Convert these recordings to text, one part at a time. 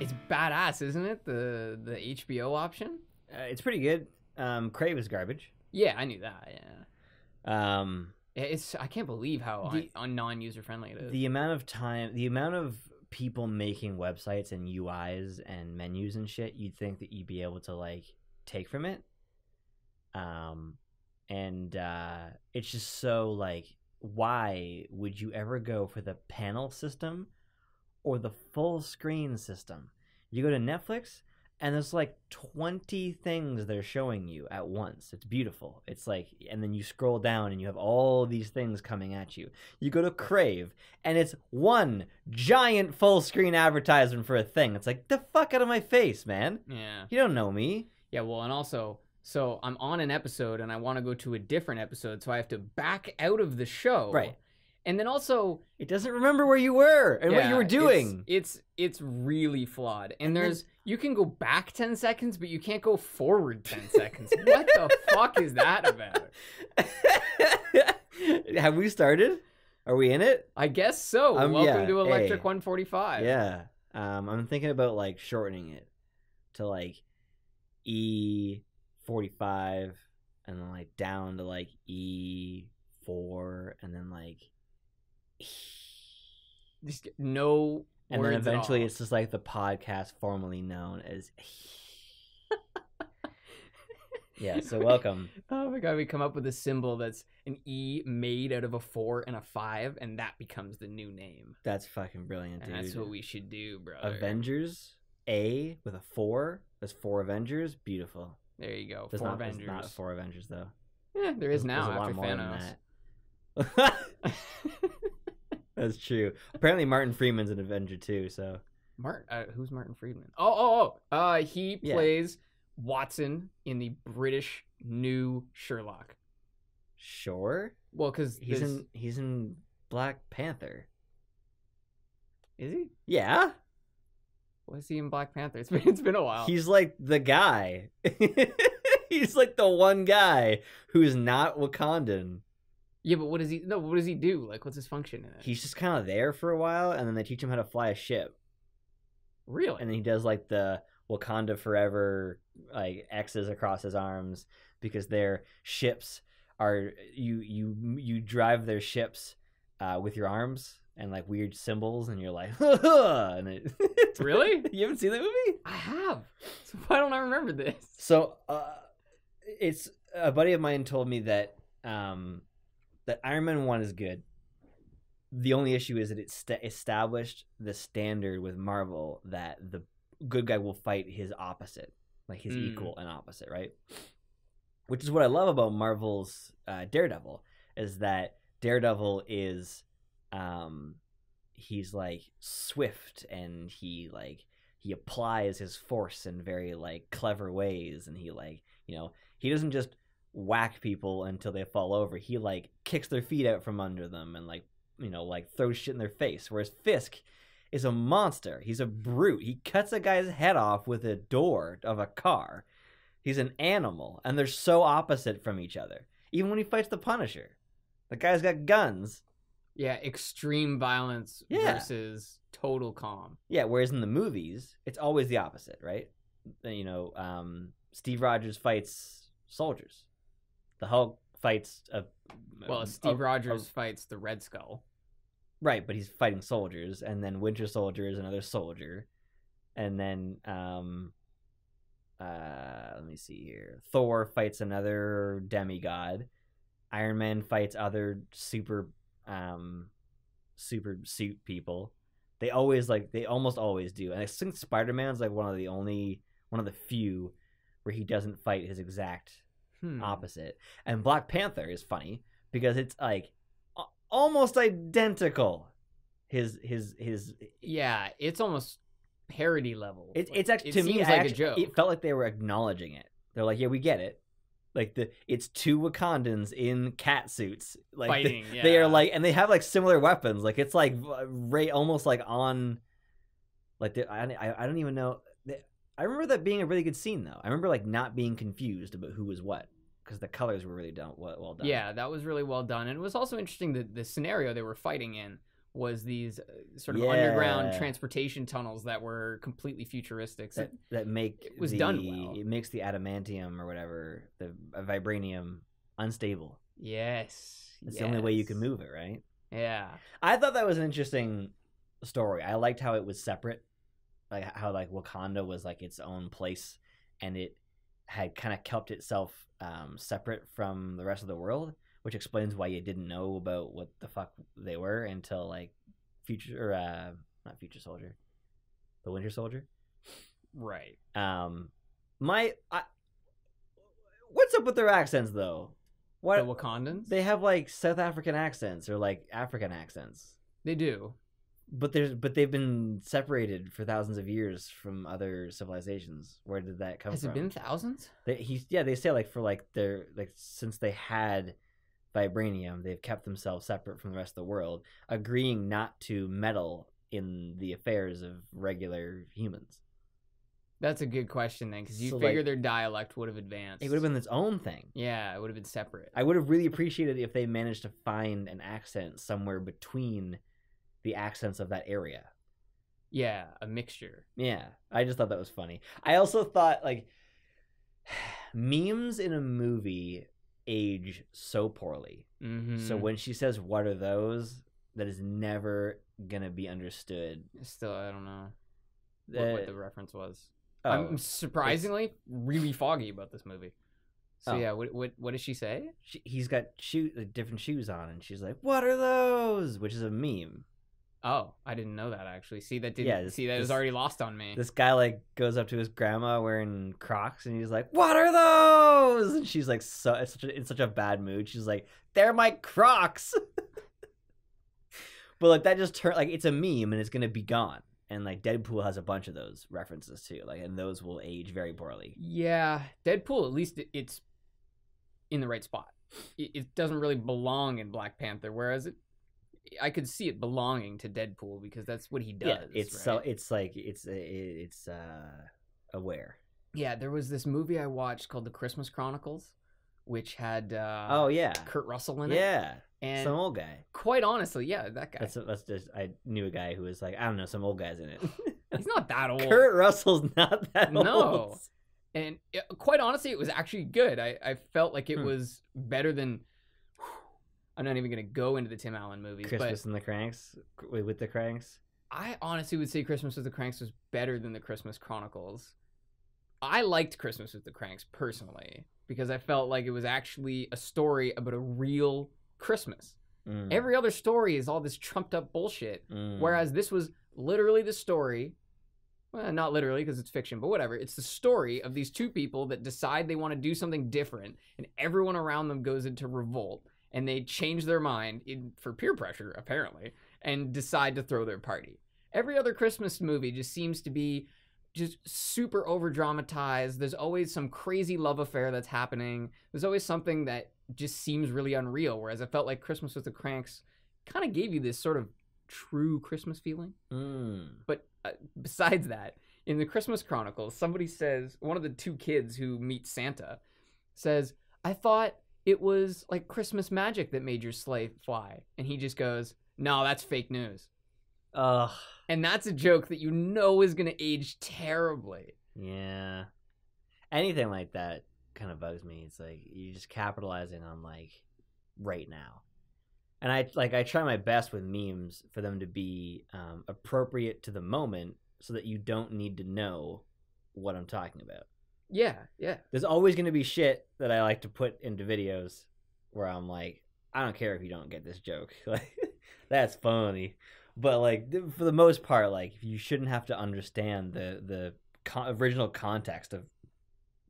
It's badass, isn't it? The HBO option. It's pretty good. Crave is garbage. Yeah, I knew that. Yeah. It's I can't believe how non-user friendly it is. The amount of time, the amount of people making websites and UIs and menus and shit, you'd think that you'd be able to like take from it. It's just so like, why would you ever go for the panel system or the full screen system? You go to Netflix and there's like 20 things they're showing you at once. It's beautiful. It's like, and then you scroll down and you have all these things coming at you. You go to Crave and it's one giant full screen advertisement for a thing. It's like, the fuck out of my face, man. Yeah. You don't know me. Yeah, well, and also, so I'm on an episode and I want to go to a different episode, so I have to back out of the show. Right. And then also, it doesn't remember where you were and what you were doing. It's really flawed. And you can go back 10 seconds, but you can't go forward 10 seconds. What the fuck is that about? Have we started? Are we in it? I guess so. Welcome to Electric 145. Yeah. I'm thinking about like shortening it to like E45 and then like down to like E4 and then like just no and words then eventually at all. It's just like the podcast formerly known as yeah, so welcome. Oh my god, we come up with a symbol that's an E made out of a 4 and a 5, and that becomes the new name. That's fucking brilliant, dude. And that's what we should do, brother. Avengers A with a 4. That's 4 Avengers. Beautiful. There you go. There's 4 not, Avengers. There's not 4 Avengers though. Yeah, there is now there's a lot after more than Thanos. that. That's true. Apparently Martin Freeman's an Avenger too, so who's Martin Freeman? He plays Watson in the British new Sherlock. Sure. Well, because he's in Black Panther. Is he? Yeah. Was he in Black Panther? It's been a while. He's like the guy. He's like the one guy who's not Wakandan. Yeah, but what does he do? Like, what's his function in it? He's just kind of there for a while, and then they teach him how to fly a ship. Really? And then he does like the Wakanda Forever like X's across his arms because their ships are you drive their ships with your arms and like weird symbols, and you're like, and it's really? You haven't seen that movie? I have. So why don't I remember this? So it's a buddy of mine told me that that Iron Man 1 is good. The only issue is that it established the standard with Marvel that the good guy will fight his opposite, like his equal and opposite, right? Which is what I love about Marvel's Daredevil, is that Daredevil is he's like swift, and he applies his force in very like clever ways, and he like, you know, he doesn't just whack people until they fall over. He like kicks their feet out from under them and like, you know, like throws shit in their face. Whereas Fisk is a monster. He's a brute. He cuts a guy's head off with a door of a car. He's an animal, and they're so opposite from each other. Even when he fights the Punisher, the guy's got guns. Yeah, extreme violence versus total calm. Yeah, whereas in the movies, it's always the opposite, right? You know, Steve Rogers fights soldiers. The Hulk fights Steve Rogers fights the Red Skull. Right, but he's fighting soldiers, and then Winter Soldier is another soldier. And then let me see here. Thor fights another demigod. Iron Man fights other super suit people. They almost always do. And I think Spider-Man's like one of the few where he doesn't fight his exact opposite. And Black Panther is funny because it's like almost identical. His yeah, it's almost parody level. It's actually, to me, a joke. It felt like they were acknowledging it. They're like, yeah, we get it. Like it's two Wakandans in cat suits, like fighting. They are like, and they have like similar weapons. Like it's like almost like on, like I don't even know. I remember that being a really good scene though. I remember like not being confused about who was what because the colors were really well done. Yeah, that was really well done, and it was also interesting that the scenario they were fighting in was these sort of underground Yeah. transportation tunnels that were completely futuristic. So that make it was done well. It makes the adamantium or whatever, the vibranium, unstable. yes. It's the only way you can move it, right? Yeah. I thought that was an interesting story. I liked how it was separate, like how like Wakanda was like its own place, and it had kind of kept itself separate from the rest of the world, which explains why you didn't know about what the fuck they were until like not Future Soldier, the Winter Soldier. Right. What's up with their accents though? What The Wakandans? they have like South African accents or like African accents. They do. But they've been separated for thousands of years from other civilizations. Where did that come Has from? it been thousands? They say like for like their like since they had vibranium, they've kept themselves separate from the rest of the world, agreeing not to meddle in the affairs of regular humans. That's a good question then, because you So, figure like, their dialect would have advanced. It would have been its own thing. Yeah, it would have been separate. I would have really appreciated if they managed to find an accent somewhere between the accents of that area. Yeah, a mixture. Yeah, I just thought that was funny. I also thought like memes in a movie age so poorly. Mm-hmm. So when she says "What are those?" that is never gonna be understood. Still, I don't know Uh, what the reference was. oh, I'm surprisingly really foggy about this movie. So Oh. yeah, what does she say? he's got different shoes on, and she's like, "What are those?" Which is a meme. Oh, I didn't know that actually. See, that didn't. Yeah, that was already lost on me. This guy like goes up to his grandma wearing Crocs, and he's like, "What are those?" And she's like, in such a bad mood. She's like, "They're my Crocs." But like that just turned like it's a meme, and it's gonna be gone. And like Deadpool has a bunch of those references too, like, and those will age very poorly. Yeah, Deadpool. At least it's in the right spot. It doesn't really belong in Black Panther, whereas I could see it belonging to Deadpool because that's what he does. Yeah, it's right? so it's aware. Yeah, there was this movie I watched called The Christmas Chronicles, which had Oh yeah, Kurt Russell in it. yeah, And some old guy. quite honestly, yeah, that guy. That's just I knew a guy who was like, I don't know, some old guys in it. He's not that old. Kurt Russell's not that No. old. And quite honestly, it was actually good. I felt like it was better than. I'm not even going to go into the Tim Allen movies. Christmas but and the Cranks with the Cranks. I honestly would say Christmas with the Cranks was better than the Christmas Chronicles. I liked Christmas with the Cranks personally because I felt like it was actually a story about a real Christmas. Mm. Every other story is all this trumped up bullshit. Mm. Whereas this was literally the story. Well, not literally because it's fiction, but whatever. It's the story of these two people that decide they want to do something different, and everyone around them goes into revolt, and they change their mind for peer pressure, apparently, and decide to throw their party. Every other Christmas movie just seems to be just super over-dramatized. There's always some crazy love affair that's happening. There's always something that just seems really unreal, whereas I felt like Christmas with the Cranks kind of gave you this sort of true Christmas feeling. Mm. But besides that, in the Christmas Chronicles, somebody says, one of the two kids who meet Santa says, I thought it was like Christmas magic that made your sleigh fly. And he just goes, no, that's fake news. Ugh. And that's a joke that you know is going to age terribly. Yeah. Anything like that kind of bugs me. It's like you're just capitalizing on like right now. And I try my best with memes for them to be appropriate to the moment so that you don't need to know what I'm talking about. Yeah, yeah. There's always going to be shit that I like to put into videos where I'm like, I don't care if you don't get this joke. Like, that's funny. But like for the most part, like you shouldn't have to understand the original context of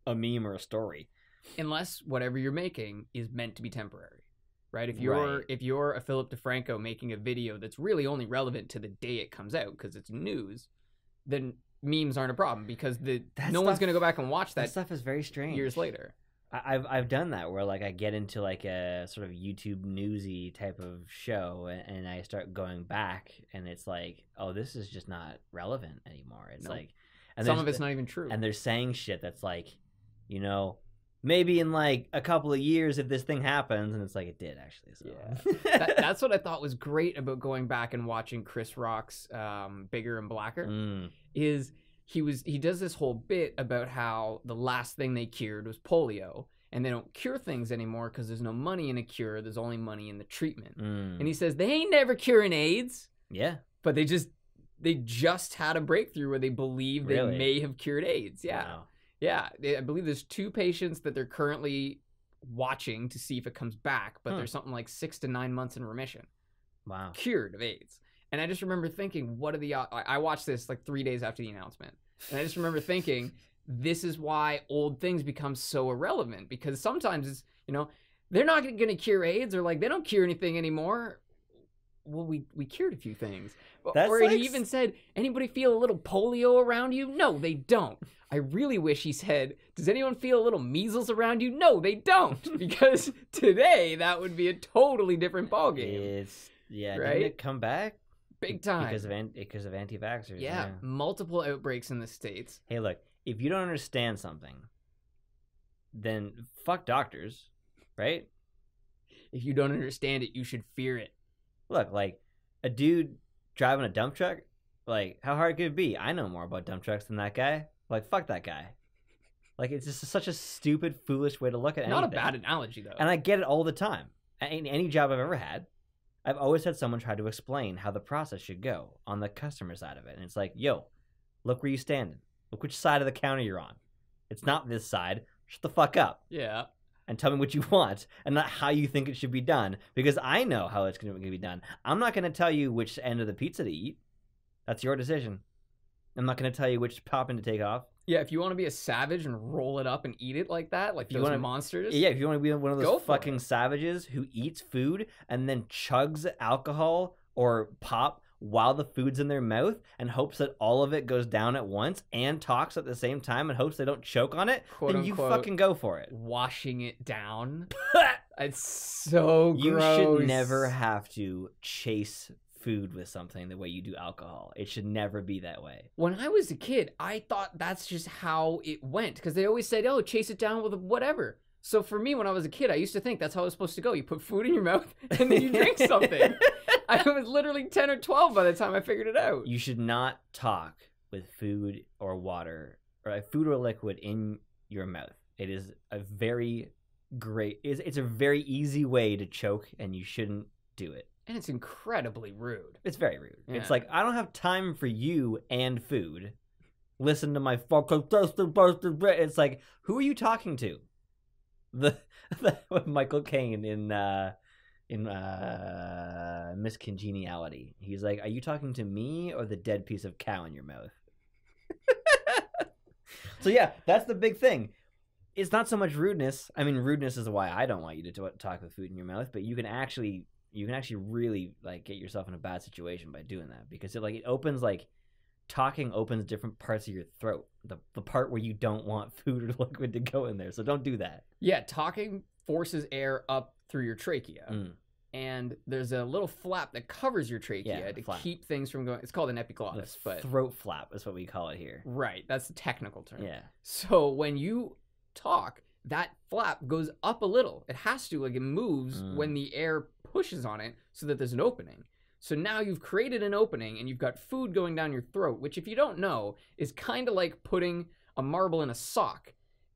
a meme or a story. Unless whatever you're making is meant to be temporary. Right? If you're a Philip DeFranco making a video that's really only relevant to the day it comes out because it's news, then memes aren't a problem because no one's going to go back and watch that stuff is very strange years later. I've done that where like I get into like a sort of YouTube newsy type of show and I start going back and it's like, oh, this is just not relevant anymore. It's like, and some of it's not even true. And they're saying shit that's like, you know, maybe in like a couple of years if this thing happens, and it's like it did actually. So. Yeah, that's what I thought was great about going back and watching Chris Rock's Bigger and Blacker. Is he does this whole bit about how the last thing they cured was polio, and they don't cure things anymore because there's no money in a cure. There's only money in the treatment. And he says they ain't never curing AIDS. Yeah, but they just had a breakthrough where they believe they may have cured AIDS. Yeah. Wow. Yeah, I believe there's 2 patients that they're currently watching to see if it comes back, but there's something like 6 to 9 months in remission. Wow. Cured of AIDS. And I just remember thinking, what are the... I watched this like 3 days after the announcement. And I just remember thinking, this is why old things become so irrelevant. Because sometimes it's, they're not going to cure AIDS, or like they don't cure anything anymore. Well, we cured a few things. Or he even said, anybody feel a little polio around you? No, they don't. I really wish he said, does anyone feel a little measles around you? No, they don't. Because today, that would be a totally different ballgame. Right? Didn't it come back? Big time. Because of anti-vaxxers. Yeah, multiple outbreaks in the States. Hey, look, if you don't understand something, then fuck doctors, right? If you don't understand it, you should fear it. Look, like, a dude driving a dump truck, like, how hard could it be? I know more about dump trucks than that guy. Like, fuck that guy. Like, it's just such a stupid, foolish way to look at anything. Not a bad analogy, though. And I get it all the time. In any job I've ever had, I've always had someone try to explain how the process should go on the customer side of it. And it's like, yo, look where you're standing. Look which side of the counter you're on. It's not this side. Shut the fuck up. Yeah. And tell me what you want and not how you think it should be done, because I know how it's going to be done. I'm not going to tell you which end of the pizza to eat. That's your decision. I'm not going to tell you which topping to take off. Yeah, if you want to be a savage and roll it up and eat it like that, like those monsters. Yeah, if you want to be one of those fucking savages who eats food and then chugs alcohol or pop while the food's in their mouth and hopes that all of it goes down at once and talks at the same time and hopes they don't choke on it, quote then unquote, you fucking go for it. Washing it down. It's so gross. You should never have to chase food with something the way you do alcohol. It should never be that way. When I was a kid, I thought that's just how it went, because they always said, oh, chase it down with whatever. So for me, when I was a kid, I used to think that's how it was supposed to go. You put food in your mouth and then you drink something. I was literally 10 or 12 by the time I figured it out. You should not talk with food or water or food or liquid in your mouth. It is a very great, it's a very easy way to choke, and you shouldn't do it. And it's incredibly rude. It's very rude. Yeah. It's like, I don't have time for you and food. Listen to my fucking bread. It's like, who are you talking to? The Michael Caine in Miss Congeniality. He's like, are you talking to me or the dead piece of cow in your mouth? So yeah, that's the big thing. It's not so much rudeness. I mean, rudeness is why I don't want you to talk with food in your mouth, but you can actually really like get yourself in a bad situation by doing that, because it opens, like, talking opens different parts of your throat, the part where you don't want food or liquid to go in there. So don't do that. Yeah, talking forces air up through your trachea. And there's a little flap that covers your trachea to keep things from going. It's called an epiglottis, but throat flap is what we call it here. Right, that's the technical term. Yeah. So when you talk, that flap goes up a little. It has to, like, it moves when the air pushes on it so that there's an opening. So now you've created an opening and you've got food going down your throat, which, if you don't know, is kind of like putting a marble in a sock.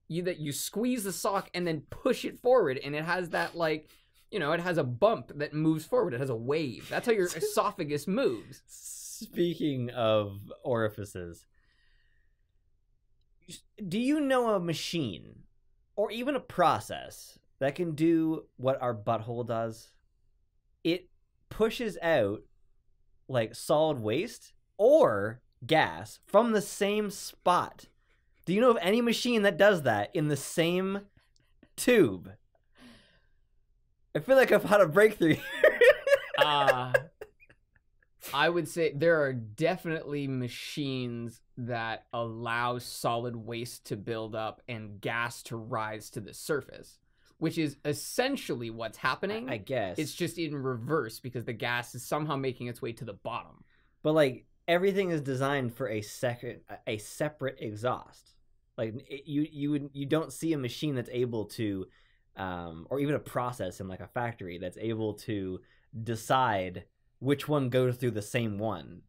You squeeze the sock and then push it forward, and it has that, like, it has a bump that moves forward. It has a wave. That's how your esophagus moves. Speaking of orifices, do you know a machine or even a process that can do what our butthole does? It pushes out, like, solid waste or gas from the same spot. Do you know of any machine that does that in the same tube? I feel like I've had a breakthrough here. I would say there are definitely machines that allow solid waste to build up and gas to rise to the surface, which is essentially what's happening. I guess. It's just in reverse, because the gas is somehow making its way to the bottom. But, like, everything is designed for a separate exhaust. Like you don't see a machine that's able to, or even a process in like a factory that's able to decide which one goes through the same one.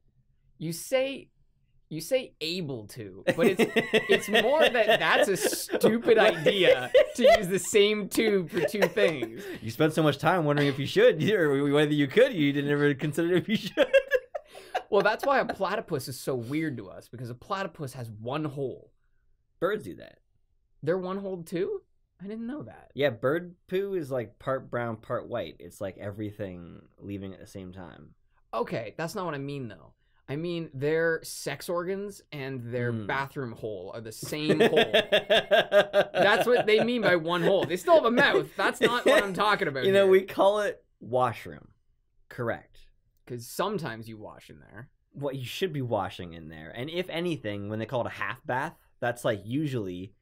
You say able to, but it's more that's a stupid idea to use the same tube for two things. You spent so much time wondering if you should, or whether you could. You didn't ever consider if you should. Well, that's why a platypus is so weird to us, because a platypus has one hole. Birds do that. They're one-holed too? I didn't know that. Yeah, bird poo is like part brown, part white. It's like everything leaving at the same time. Okay, that's not what I mean, though. I mean, their sex organs and their bathroom hole are the same hole. That's what they mean by one hole. They still have a mouth. That's not what I'm talking about. You know, we call it washroom. Correct. Because sometimes you wash in there. What you should be washing in there. And if anything, when they call it a half bath, that's like usually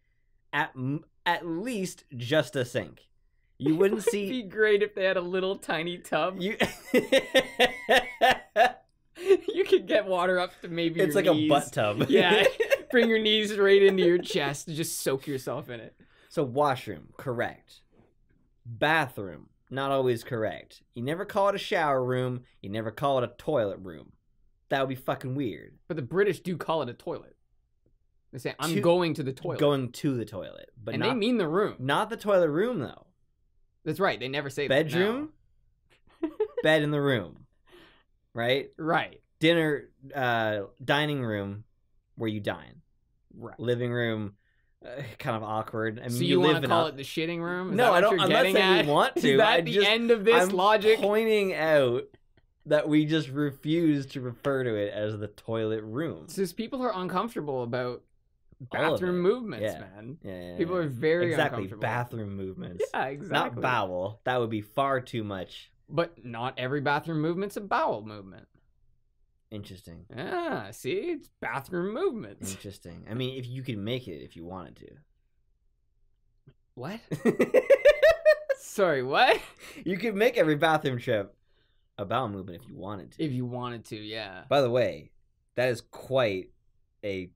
at least just a sink. You wouldn't see. It'd be great if they had a little tiny tub. You could get water up to maybe it's your like knees. A butt tub. Yeah, bring your knees right into your chest and just soak yourself in it. So washroom, correct. Bathroom, not always correct. You never call it a shower room. You never call it a toilet room. That would be fucking weird. But the British do call it a toilet. They say, I'm going to the toilet. Going to the toilet. But and they mean the room. Not the toilet room, though. That's right. They never say bedroom, that. bed in the room. Right? Right. Dinner, dining room where you dine. Right. Living room, kind of awkward. I mean, so you want to call it the shitting room? Is no, I don't. I'm not saying we want to. Is that the end of this logic? I'm pointing out that we just refuse to refer to it as the toilet room. It's just people are uncomfortable about bathroom movements, man. Yeah, people are very exactly uncomfortable. Bathroom movements. Yeah, exactly. Not bowel. That would be far too much. But not every bathroom movement's a bowel movement. Interesting. Yeah, see? It's bathroom movements. Interesting. I mean, if you could make it if you wanted to. What? Sorry, what? You could make every bathroom trip a bowel movement if you wanted to. If you wanted to, yeah. By the way, that is quite a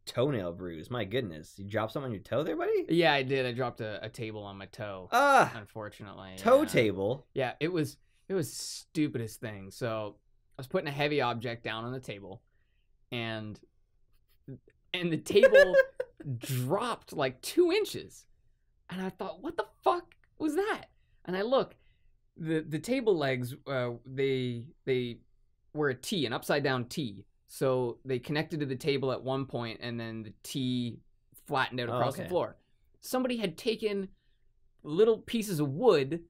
toenail bruise. My goodness. You dropped something on your toe there, buddy? Yeah, I did. I dropped a table on my toe. Unfortunately. Toe table? Yeah, it was the stupidest thing. So I was putting a heavy object down on the table, and the table dropped like 2 inches. And I thought, what the fuck was that? And I look, the table legs, they were a T, an upside down T. So they connected to the table at one point, and then the T flattened out across the floor. Somebody had taken little pieces of wood,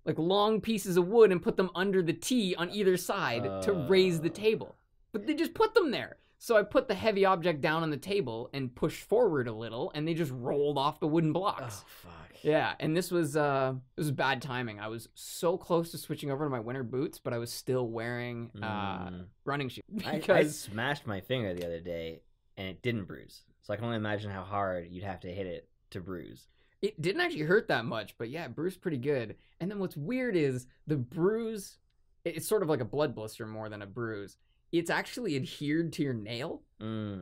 like long pieces of wood, and put them under the T on either side to raise the table. But they just put them there. So I put the heavy object down on the table and pushed forward a little, and they just rolled off the wooden blocks. Oh, fuck. Yeah, and this was bad timing. I was so close to switching over to my winter boots, but I was still wearing running shoes. I smashed my finger the other day, and it didn't bruise. So I can only imagine how hard you'd have to hit it to bruise. It didn't actually hurt that much, but yeah, it bruised pretty good. And then what's weird is the bruise, it's sort of like a blood blister more than a bruise. It's actually adhered to your nail.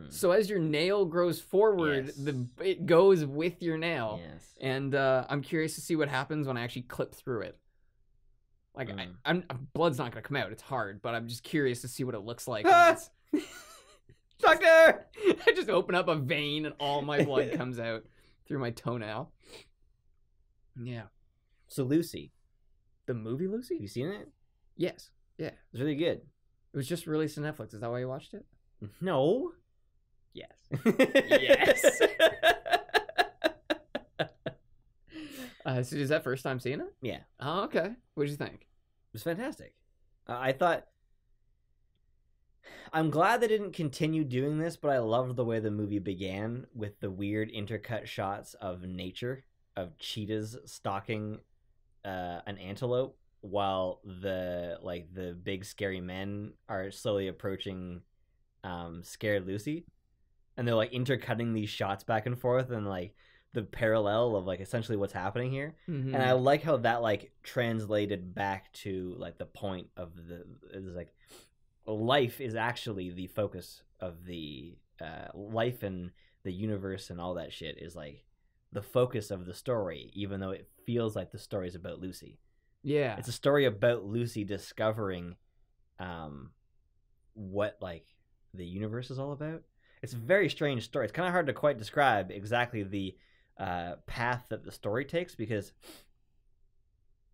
So as your nail grows forward, it goes with your nail. Yes. And I'm curious to see what happens when I actually clip through it. Like, blood's not going to come out. It's hard, but I'm just curious to see what it looks like. Doctor! I just open up a vein and all my blood comes out through my toenail. Yeah. So Lucy. The movie Lucy? Have you seen it? Yes. Yeah. It's really good. It was just released on Netflix. Is that why you watched it? No. Yes. Yes. So is that first time seeing it? Yeah. Oh, okay. What did you think? It was fantastic. I thought... I'm glad they didn't continue doing this, but I loved the way the movie began with the weird intercut shots of nature, of cheetahs stalking an antelope, while the big scary men are slowly approaching scared Lucy, and they're like intercutting these shots back and forth, and like the parallel of like essentially what's happening here. And I like how that like translated back to like the point of it's like life is actually the focus of the life and the universe and all that shit is like the focus of the story, even though it feels like the story is about Lucy. Yeah. It's a story about Lucy discovering what like the universe is all about. It's a very strange story. It's kind of hard to quite describe exactly the path that the story takes, because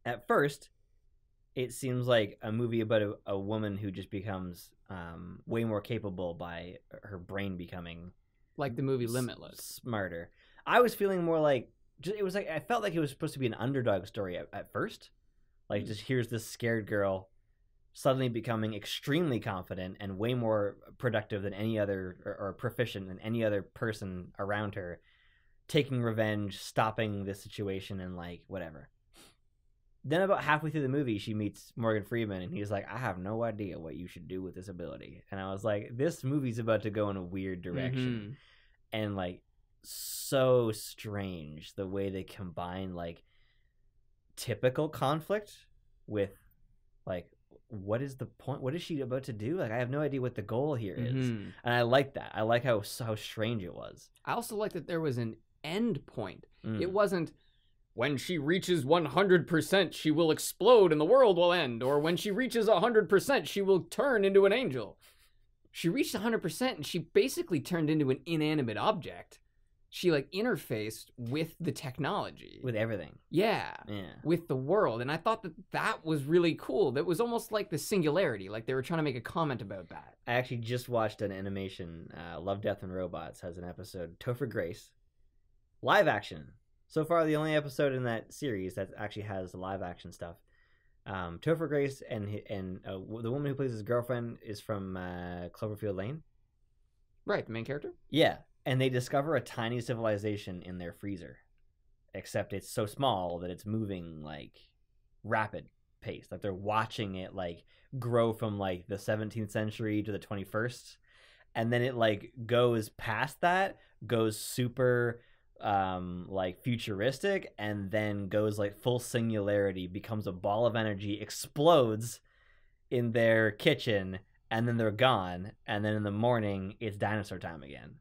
at first it seems like a movie about a woman who just becomes way more capable by her brain becoming like the movie Limitless. Smarter. I was feeling more like it was like I felt like it was supposed to be an underdog story at first. Like just here's this scared girl suddenly becoming extremely confident and way more productive than any other, or proficient than any other person around her, taking revenge, stopping this situation, and like whatever. Then about halfway through the movie, she meets Morgan Freeman, and he's like, I have no idea what you should do with this ability. And I was like, this movie's about to go in a weird direction. And like, so strange the way they combine like typical conflict with like, what is the point? What is she about to do? Like, I have no idea what the goal here is. And I like that. I like how strange it was. I also like that there was an end point. It wasn't, when she reaches 100%, she will explode and the world will end. Or when she reaches 100%, she will turn into an angel. She reached 100% and she basically turned into an inanimate object. She like interfaced with the technology. With everything. Yeah. With the world. And I thought that was really cool. That was almost like the singularity. Like they were trying to make a comment about that. I actually just watched an animation. Love, Death, and Robots has an episode, Topher Grace. Live action. So far, the only episode in that series that actually has live action stuff. Topher Grace and the woman who plays his girlfriend is from Cloverfield Lane. Right, the main character? Yeah, and they discover a tiny civilization in their freezer. Except it's so small that it's moving like rapid pace. Like they're watching it like grow from like the 17th century to the 21st. And then it like goes past that, goes super like futuristic, and then goes like full singularity, becomes a ball of energy, explodes in their kitchen, and then they're gone, and then in the morning it's dinosaur time again.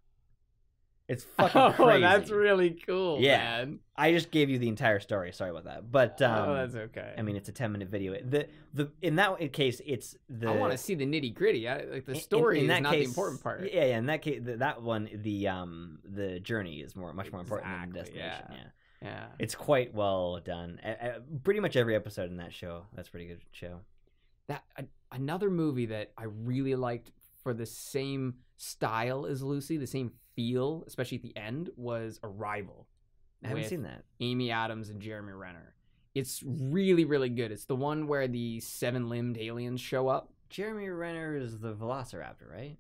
It's fucking crazy. That's really cool, yeah, man. I just gave you the entire story. Sorry about that, but that's okay. I mean, it's a 10-minute video. The in that case, it's the. I want to see the nitty gritty. Like the story is not the important part. Yeah. In that case, that one, the journey is much more important than the destination. Yeah. It's quite well done. Pretty much every episode in that show. That's a pretty good show. Another movie that I really liked for the same style as Lucy, the same feel, especially at the end, was Arrival. I haven't seen that. Amy Adams and Jeremy Renner. It's really, really good. It's the one where the 7-limbed aliens show up. Jeremy Renner is the Velociraptor, right?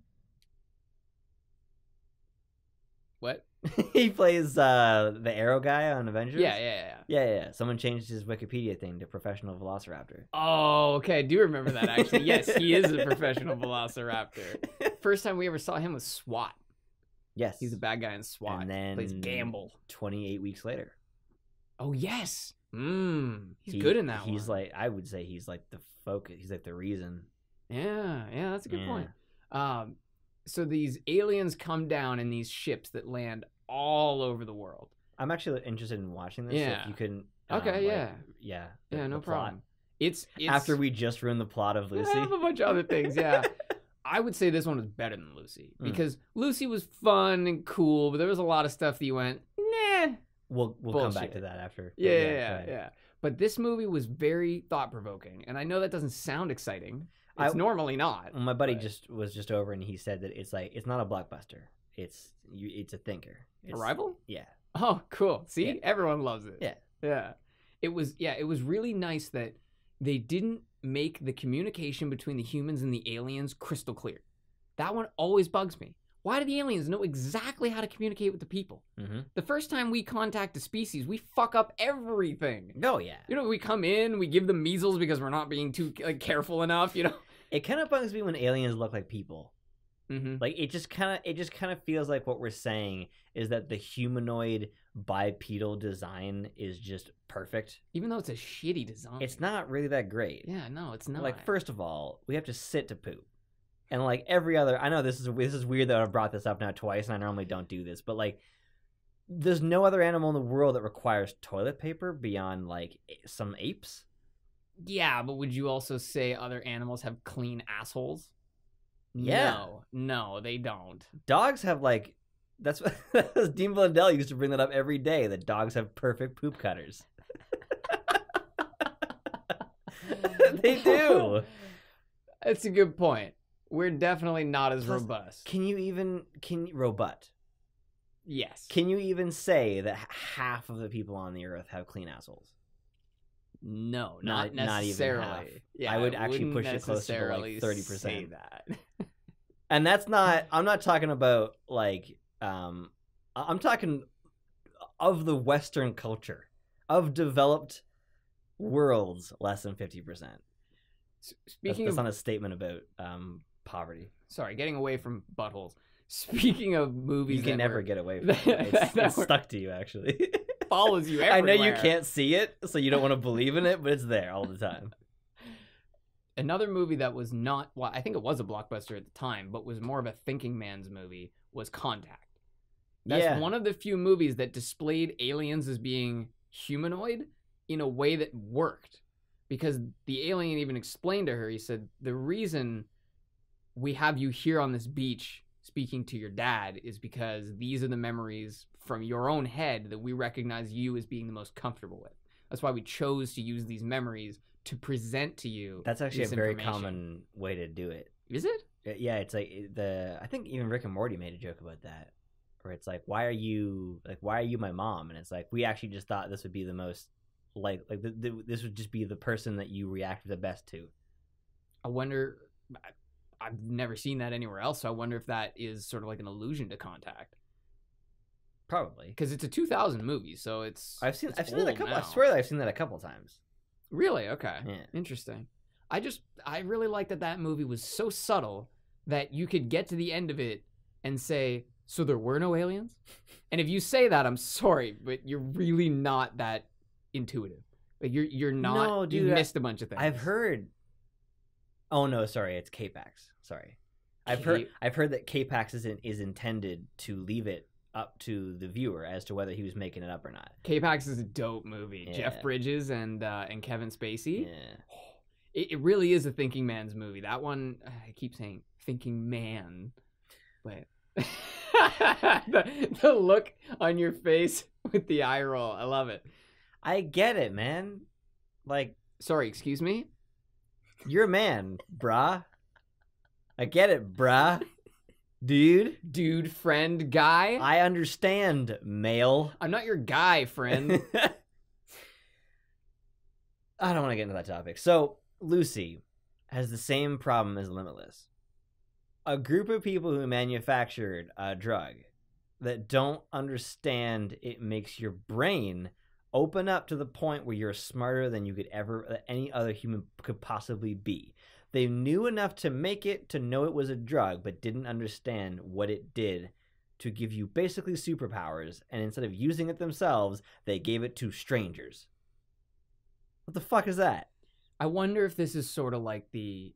What? He plays the Arrow guy on Avengers? Yeah. Someone changed his Wikipedia thing to professional Velociraptor. Oh, okay. I do remember that, actually. Yes, he is a professional Velociraptor. First time we ever saw him was SWAT. Yes. He's a bad guy in SWAT. And then plays Gamble. 28 weeks later. Oh, yes. He's good in that one. He's like, I would say he's like the focus. He's like the reason. Yeah, that's a good point. So these aliens come down in these ships that land all over the world. I'm actually interested in watching this. Yeah. If you couldn't. Okay, Yeah, no problem. It's after we just ruined the plot of Lucy. I have a bunch of other things, yeah. I would say this one was better than Lucy, because Lucy was fun and cool, but there was a lot of stuff that you went, nah. We'll come back to that after. Yeah. But this movie was very thought-provoking, and I know that doesn't sound exciting. It's normally not. My buddy was just over, and he said that it's not a blockbuster. It's a thinker. Arrival? Yeah. Oh, cool. See, everyone loves it. Yeah. It was really nice that they didn't make the communication between the humans and the aliens crystal clear. That one always bugs me. Why do the aliens know exactly how to communicate with the people? Mm-hmm. The first time we contact a species, we fuck up everything. Oh, yeah. We come in, we give them measles because we're not being too careful enough, It kind of bugs me when aliens look like people. Mm-hmm. Like it just kind of feels like what we're saying is that the humanoid bipedal design is just perfect. Even though it's a shitty design. It's not really that great. Yeah, no, it's not. Like, first of all, we have to sit to poop. And like every other, I know this is weird that I've brought this up now twice, and I normally don't do this, but like, there's no other animal in the world that requires toilet paper beyond like some apes. Yeah, but would you also say other animals have clean assholes? Yeah. No, they don't. Dogs have like, that's what Dean Blundell used to bring that up every day, that dogs have perfect poop cutters. They do. That's a good point. We're definitely not as robust. Can you robust? Yes. Can you even say that half of the people on the earth have clean assholes? No, not necessarily. Not even half. Yeah, I would actually push it closer to like 30%. Say that. And that's not, I'm not talking about like, I'm talking of the Western culture, of developed worlds, less than 50%. Speaking that's of, not a statement about poverty. Sorry, getting away from buttholes. Speaking of movies, You can never get away from it. It's stuck to you, actually. Follows you I everywhere. know you can't see it, so you don't want to believe in it, but it's there all the time. Another movie that was not, well, I think it was a blockbuster at the time, but was more of a thinking man's movie, was Contact. That's one of the few movies that displayed aliens as being humanoid in a way that worked. Because the alien even explained to her, he said, the reason we have you here on this beach speaking to your dad is because these are the memories from your own head that we recognize you as being the most comfortable with. That's why we chose to use these memories to present to you. That's actually a very common way to do it. Is it? Yeah, it's like I think even Rick and Morty made a joke about that, where it's like, why are you my mom? And it's like, we actually just thought this would be the most this would just be the person that you react the best to. I wonder, I've never seen that anywhere else, so I wonder if that is sort of like an allusion to Contact. Probably, because it's a 2000 movie, so I've seen that a couple. Now. I swear that I've seen that a couple times. Really? Okay. Yeah. Interesting. I really like that movie was so subtle that you could get to the end of it and say, so there were no aliens? And if you say that, I'm sorry, but you're really not that intuitive. Like you're not. No, dude, you missed a bunch of things. I've heard. Oh no, sorry, it's K-Pax. Sorry, I've heard that K-Pax is intended to leave it up to the viewer as to whether he was making it up or not. K-Pax is a dope movie. Yeah. Jeff Bridges and Kevin Spacey. Yeah. It really is a thinking man's movie. That one, I keep saying thinking man, but the look on your face with the eye roll, I love it. I get it, man. Like, sorry, excuse me? You're a man, brah. I get it, brah. Dude, friend, guy. I understand, male. I'm not your guy, friend. I don't want to get into that topic. So, Lucy has the same problem as Limitless. A group of people who manufactured a drug that don't understand it makes your brain open up to the point where you're smarter than you could ever, any other human could possibly be. They knew enough to make it, to know it was a drug, but didn't understand what it did to give you basically superpowers, and instead of using it themselves, they gave it to strangers. What the fuck is that? I wonder if this is sort of like the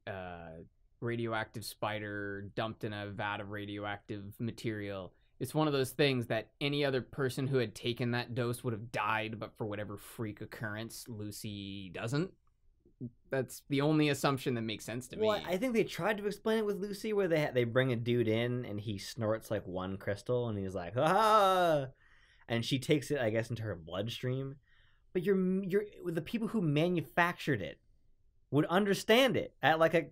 radioactive spider dumped in a vat of radioactive material. It's one of those things that any other person who had taken that dose would have died, but for whatever freak occurrence, Lucy doesn't. That's the only assumption that makes sense to me. Well, I think they tried to explain it with Lucy, where they bring a dude in and he snorts like one crystal and he's like, ah, and she takes it, I guess, into her bloodstream. But you're the people who manufactured it would understand it at like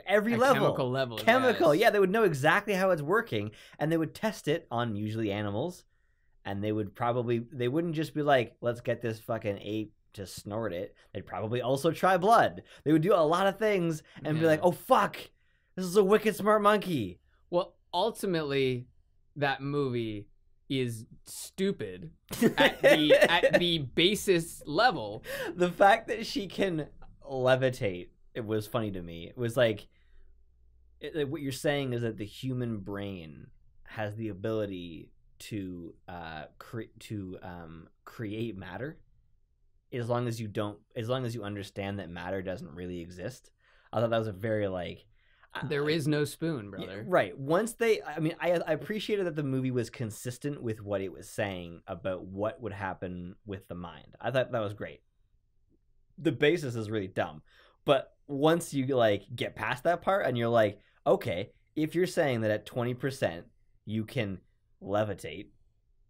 every level. Chemical, yes. Yeah, they would know exactly how it's working, and they would test it on usually animals, and they wouldn't just be like, let's get this fucking ape to snort it. They'd probably also try blood. They would do a lot of things and be like, oh fuck, this is a wicked smart monkey. Well, ultimately, that movie is stupid at the basis level. The fact that she can levitate, it was funny to me. It was like, what you're saying is that the human brain has the ability to create matter, as long as you understand that matter doesn't really exist. I thought that was a very There is no spoon, brother. Right. Once they, I mean, I appreciated that the movie was consistent with what it was saying about what would happen with the mind. I thought that was great. The basis is really dumb, but once you like get past that part and you're like, okay, if you're saying that at 20% you can levitate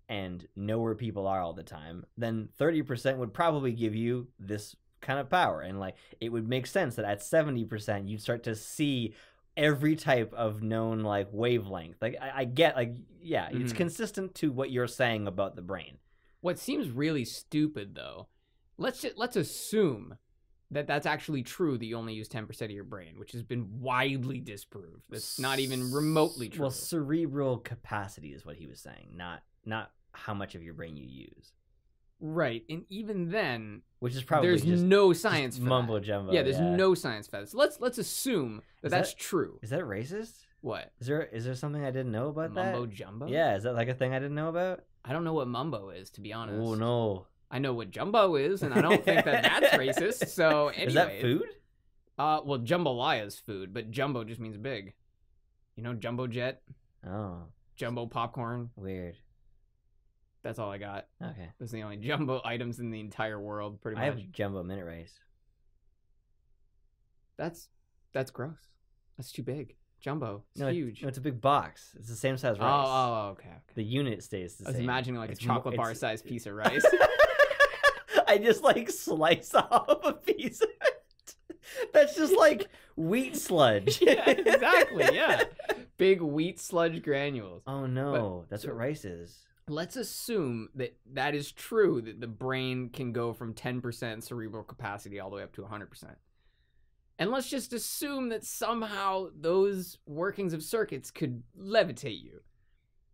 and know where people are all the time, then 30% would probably give you this kind of power. And like, it would make sense that at 70% you'd start to see every type of known like wavelength. Like I get like, yeah, it's consistent to what you're saying about the brain. What seems really stupid though, let's assume that that's actually true, that you only use 10% of your brain, which has been widely disproved. That's not even remotely true. Well, cerebral capacity is what he was saying, not how much of your brain you use. Right, and even then, which is probably there's just, no science just for mumbo that. jumbo. Yeah, there's no science for that. So let's assume that that's true. Is that racist? What? Is there something I didn't know about that? Mumbo jumbo? Yeah, is that like a thing I didn't know about? I don't know what mumbo is, to be honest. Oh no. I know what jumbo is, and I don't think that that's racist. So anyway, is that food? Well, jambalaya is food, but jumbo just means big. You know, jumbo jet. Oh. Jumbo popcorn. Weird. That's all I got. Okay. Those are the only jumbo items in the entire world, pretty much. I have jumbo minute rice. That's gross. That's too big. Jumbo. It's huge. No, it's a big box. It's the same size rice. Oh, okay. The unit stays the same. I was imagining like a chocolate bar-sized piece of rice. I just like slice off a piece of it. That's just like wheat sludge. Yeah, exactly. Yeah. Big wheat sludge granules. Oh no, that's what rice is. Let's assume that that is true, that the brain can go from 10% cerebral capacity all the way up to 100%. And let's just assume that somehow those workings of circuits could levitate you.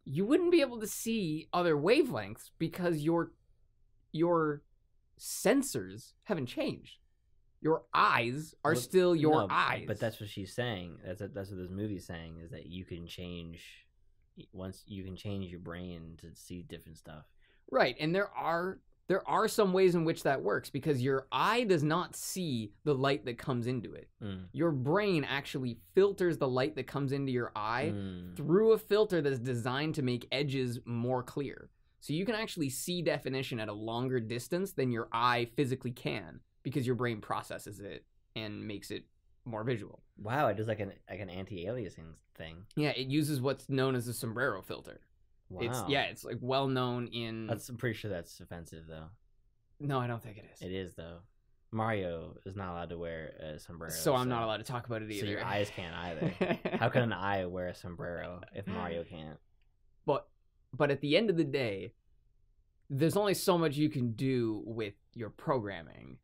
You wouldn't be able to see other wavelengths because your sensors haven't changed. Your eyes are still your eyes. But that's what she's saying. That's what this movie's saying, is that you can change your brain to see different stuff. Right, and there are some ways in which that works, because your eye does not see the light that comes into it. Your brain actually filters the light that comes into your eye through a filter that's designed to make edges more clear. So you can actually see definition at a longer distance than your eye physically can, because your brain processes it and makes it more visual. Wow, it does like an anti-aliasing thing. Yeah, it uses what's known as a sombrero filter. Wow. It's like well known in. I'm pretty sure that's offensive though. No, I don't think it is. It is though. Mario is not allowed to wear a sombrero. So I'm not allowed to talk about it either. So your eyes can't either. How can an eye wear a sombrero if Mario can't? But at the end of the day, there's only so much you can do with your programming.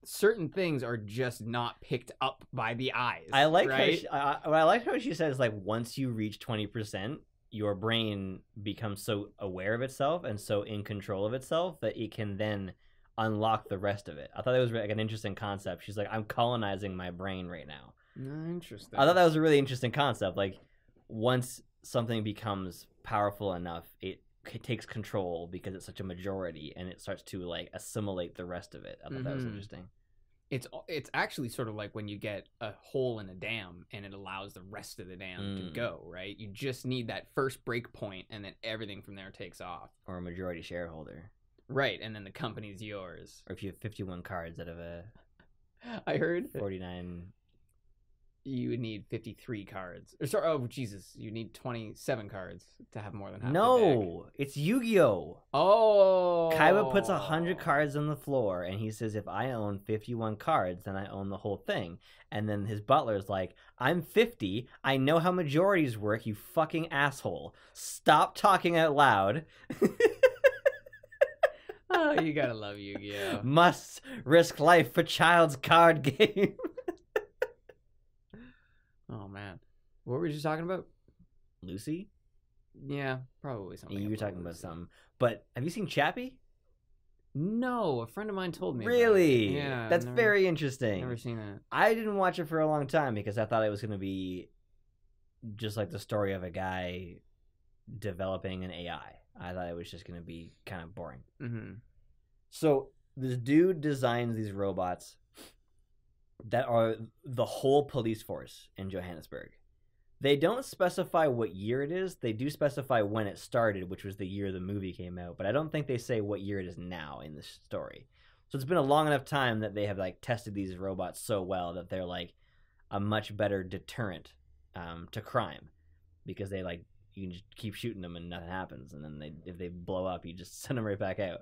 Certain things are just not picked up by the eyes. I like right? I like how she says, like, once you reach 20%, your brain becomes so aware of itself and so in control of itself that it can then unlock the rest of it. I thought that was like an interesting concept. She's like, I'm colonizing my brain right now. Interesting. I thought that was a really interesting concept. Like, once something becomes powerful enough, it takes control because it's such a majority, and it starts to like assimilate the rest of it. I thought that was interesting. It's actually sort of like when you get a hole in a dam and it allows the rest of the dam to go, right? You just need that first break point, and then everything from there takes off. Or a majority shareholder. Right, and then the company's yours. Or if you have 51 cards out of a I heard 49, you would need 53 cards. Or sorry, oh Jesus, you need 27 cards to have more than half. No, it's Yu-Gi-Oh. Oh, Kaiba puts 100 cards on the floor, and he says, if I own 51 cards, then I own the whole thing. And then his butler's like, I'm 50. I know how majorities work, you fucking asshole. Stop talking out loud. Oh, you gotta love Yu-Gi-Oh. Must risk life for child's card game. Oh man, what were we just talking about? Lucy? Yeah, probably something. You were talking about something. But have you seen Chappie? No, a friend of mine told me. Really? About it. Yeah, that's very interesting. Never seen it. I didn't watch it for a long time because I thought it was going to be just like the story of a guy developing an AI. I thought it was just going to be kind of boring. Mm-hmm. So this dude designs these robots that are the whole police force in Johannesburg. They don't specify what year it is. They do specify when it started, which was the year the movie came out. But I don't think they say what year it is now in the story. So it's been a long enough time that they have like tested these robots so well that they're like a much better deterrent to crime, because they like, you can just keep shooting them and nothing happens, and then if they blow up, you just send them right back out.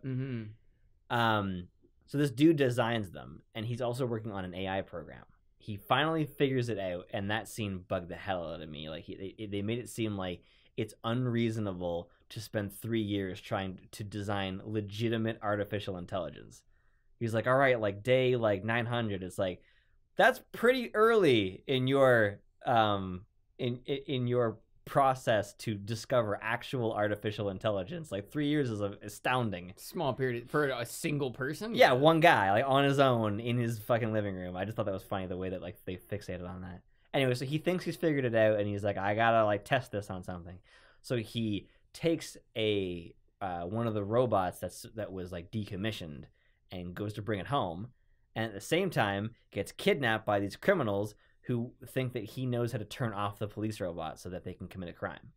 So this dude designs them, and he's also working on an AI program. He finally figures it out, and that scene bugged the hell out of me. Like they made it seem like it's unreasonable to spend 3 years trying to design legitimate artificial intelligence. He's like, all right, like day like 900. It's like, that's pretty early in your in your process to discover actual artificial intelligence. Like 3 years is astounding. Small period for a single person. Yeah, one guy like on his own in his fucking living room. I just thought that was funny, the way that like they fixated on that. Anyway, so he thinks he's figured it out, and he's like, I gotta like test this on something. So he takes a one of the robots that was like decommissioned and goes to bring it home, and at the same time gets kidnapped by these criminals who think that he knows how to turn off the police robot so that they can commit a crime.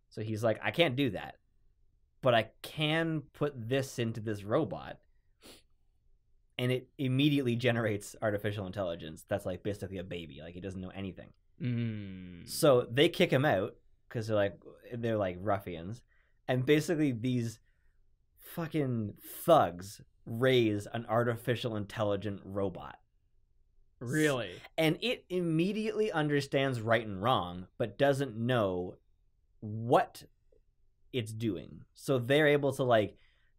So he's like, I can't do that, but I can put this into this robot, and it immediately generates artificial intelligence that's like basically a baby. Like, it doesn't know anything. So they kick him out because they're like ruffians, and basically these fucking thugs raise an artificial intelligent robot. Really? And it immediately understands right and wrong, but doesn't know what it's doing. So they're able to like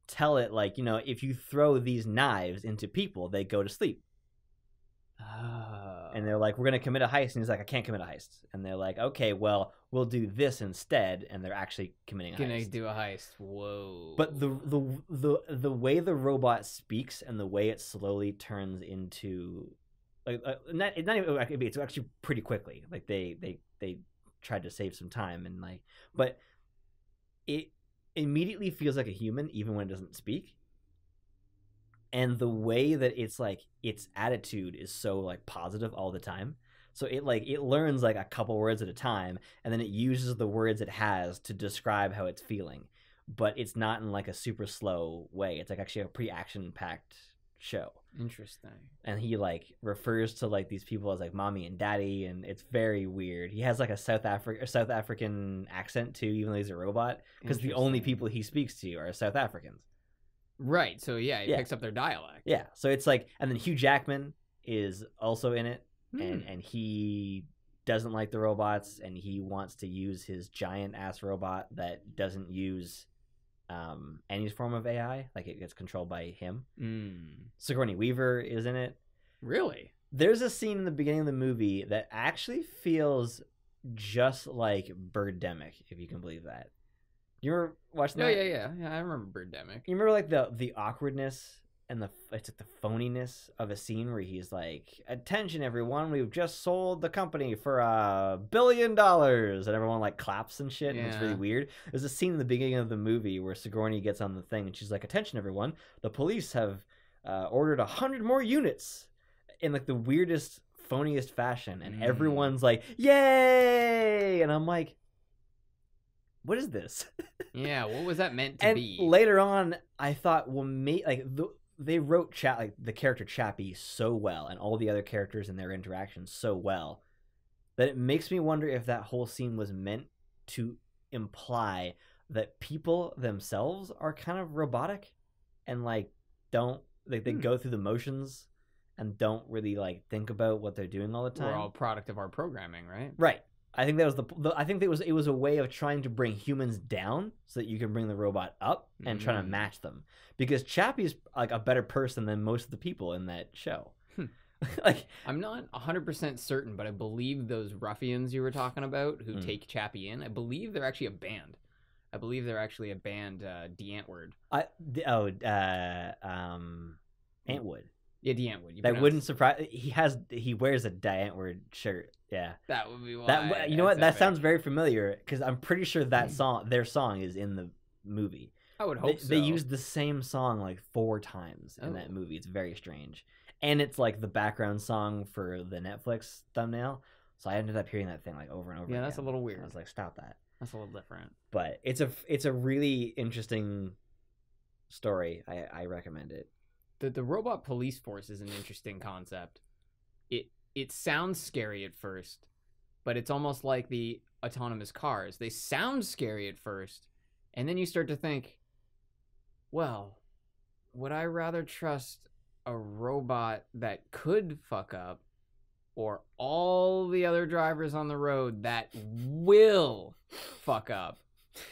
tell it, like, you know, if you throw these knives into people, they go to sleep. Oh. And they're like, we're going to commit a heist. And he's like, I can't commit a heist. And they're like, okay, well, we'll do this instead. And they're actually committing a heist. Gonna do a heist. Whoa. But the way the robot speaks and the way it slowly turns into... it's actually pretty quickly. Like they tried to save some time, and like, but it immediately feels like a human even when it doesn't speak. And the way that it's like, its attitude is so like positive all the time. So it learns like a couple words at a time, and then it uses the words it has to describe how it's feeling. But it's not in like a super slow way. It's like actually a pretty action packed show. Interesting. And he like refers to like these people as like mommy and daddy, and it's very weird. He has like a South African accent too, even though he's a robot, because the only people he speaks to are South Africans. Right. So yeah, he picks up their dialect. Yeah. So it's like, and then Hugh Jackman is also in it, and he doesn't like the robots, and he wants to use his giant ass robot that doesn't use any form of AI. Like, it gets controlled by him. Sigourney Weaver is in it. Really? There's a scene in the beginning of the movie that actually feels just like Birdemic, if you can believe that. You remember watching that? Yeah. I remember Birdemic. You remember like the awkwardness and it's like the phoniness of a scene where he's like, attention everyone, we've just sold the company for $1 billion, and everyone like claps and shit, and it's really weird. There's a scene in the beginning of the movie where Sigourney gets on the thing and she's like, attention everyone, the police have ordered 100 more units, in like the weirdest, phoniest fashion, and everyone's like, yay, and I'm like, what is this? Yeah, what was that meant to be? And later on, I thought, well, they wrote the character Chappie so well, and all the other characters and their interactions so well, that it makes me wonder if that whole scene was meant to imply that people themselves are kind of robotic, and like don't like they go through the motions and don't really like think about what they're doing all the time. We're all product of our programming, right? Right. I think that was I think it was a way of trying to bring humans down so that you can bring the robot up and try to match them. Because Chappie's like a better person than most of the people in that show. Like, I'm not 100% certain, but I believe those ruffians you were talking about who take Chappie in, I believe they're actually a band. I believe they're actually a band, DeAntwood. Antwood. Yeah, DeAntwood. That wouldn't surprise. He wears a DeAntwood shirt. Yeah, that would be why. You know what? That sounds very familiar, because I'm pretty sure that their song is in the movie. I would hope so. They used the same song like 4 times in that movie. It's very strange. and it's like the background song for the Netflix thumbnail. So I ended up hearing that thing like over and over. Yeah, that's a little weird. I was like, stop that. That's a little different. But it's a really interesting story. I recommend it. The robot police force is an interesting concept. It sounds scary at first, but it's almost like the autonomous cars. They sound scary at first, and then you start to think, well, would I rather trust a robot that could fuck up, or all the other drivers on the road that will fuck up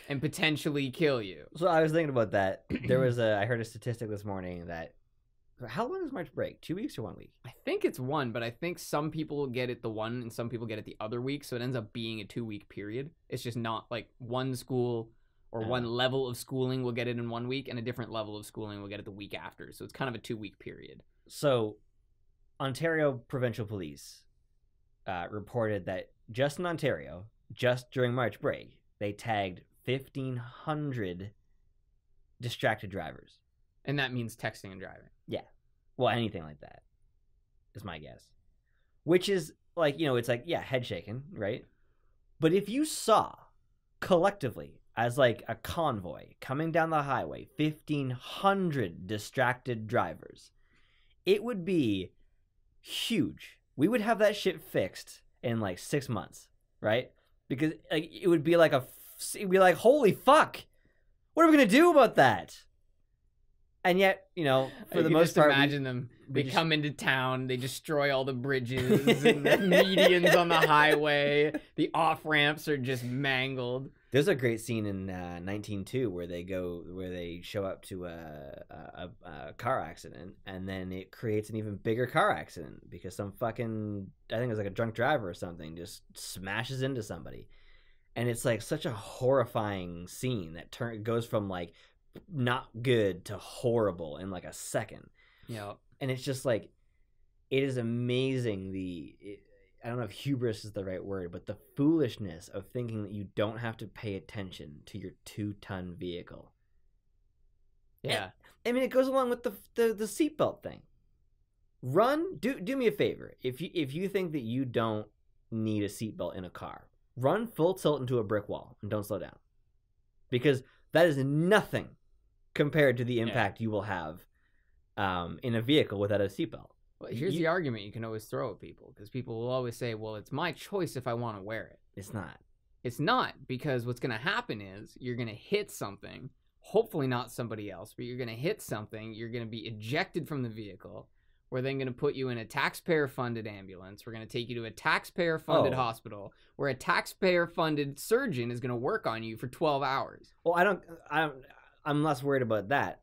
and potentially kill you? So I was thinking about that. I heard a statistic this morning that, how long is March break? 2 weeks or 1 week? I think it's one, but I think some people get it the one and some people get it the other week, so it ends up being a 2-week period. It's just not like one school or one level of schooling will get it in 1 week, and a different level of schooling will get it the week after. So it's kind of a 2-week period. So Ontario Provincial Police reported that just in Ontario, just during March break, they tagged 1,500 distracted drivers. And that means texting and driving. Yeah. Well, anything like that is my guess. Which is like, it's like, yeah, head shaking, right? But if you saw collectively as like a convoy coming down the highway, 1,500 distracted drivers, it would be huge. We would have that shit fixed in like 6 months, right? Because like it would be like holy fuck, what are we gonna do about that? And yet, for the most part, imagine them. They come into town, they destroy all the bridges and the medians on the highway. The off ramps are just mangled. There's a great scene in 19.2 where they show up to a car accident, and then it creates an even bigger car accident because some fucking, I think it was like a drunk driver or something, just smashes into somebody, and it's like such a horrifying scene that goes from like not good to horrible in like a second. Yeah. And it's just like, it is amazing I don't know if hubris is the right word, but the foolishness of thinking that you don't have to pay attention to your 2-ton vehicle. Yeah. And, I mean, it goes along with the seatbelt thing. Do me a favor. If you think that you don't need a seatbelt in a car, run full tilt into a brick wall and don't slow down. Because that is nothing compared to the impact you will have in a vehicle without a seatbelt. Well, here's the argument you can always throw at people, because people will always say, well, it's my choice if I want to wear it. It's not. It's not, because what's going to happen is you're going to hit something, hopefully not somebody else, but you're going to hit something, you're going to be ejected from the vehicle, we're then going to put you in a taxpayer-funded ambulance, we're going to take you to a taxpayer-funded hospital, where a taxpayer-funded surgeon is going to work on you for 12 hours. Well, I'm less worried about that.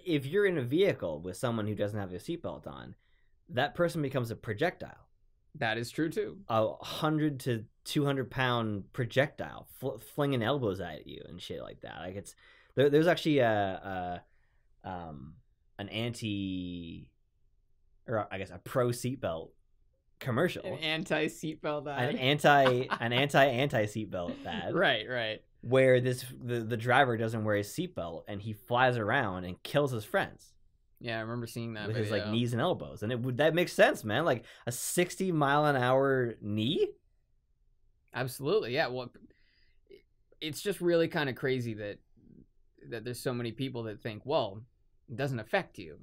If you're in a vehicle with someone who doesn't have a seatbelt on, that person becomes a projectile. That is true too. 100 to 200 pound projectile flinging elbows at you and shit like that. Like there's actually an anti, or I guess a pro seatbelt commercial. An anti seatbelt ad. An anti seatbelt ad. Right. Where the driver doesn't wear his seatbelt and he flies around and kills his friends. Yeah, I remember seeing that with video. his like knees and elbows, and that makes sense, man. Like a 60-mile-an-hour knee. Absolutely, yeah. Well, it's just really kind of crazy that there's so many people that think, well, it doesn't affect you.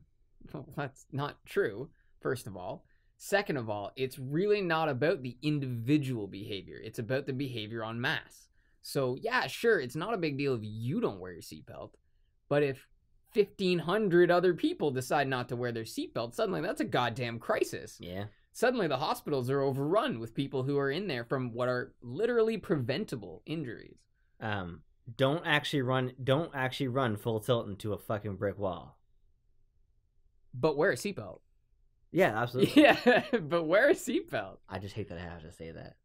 Well, that's not true. First of all, second of all, it's really not about the individual behavior. It's about the behavior en masse. So yeah, sure, it's not a big deal if you don't wear your seatbelt, but if 1,500 other people decide not to wear their seatbelt, suddenly that's a goddamn crisis. Yeah. Suddenly the hospitals are overrun with people who are in there from what are literally preventable injuries. Don't actually run full tilt into a fucking brick wall. But wear a seatbelt. Yeah, absolutely. Yeah, but wear a seatbelt. I just hate that I have to say that.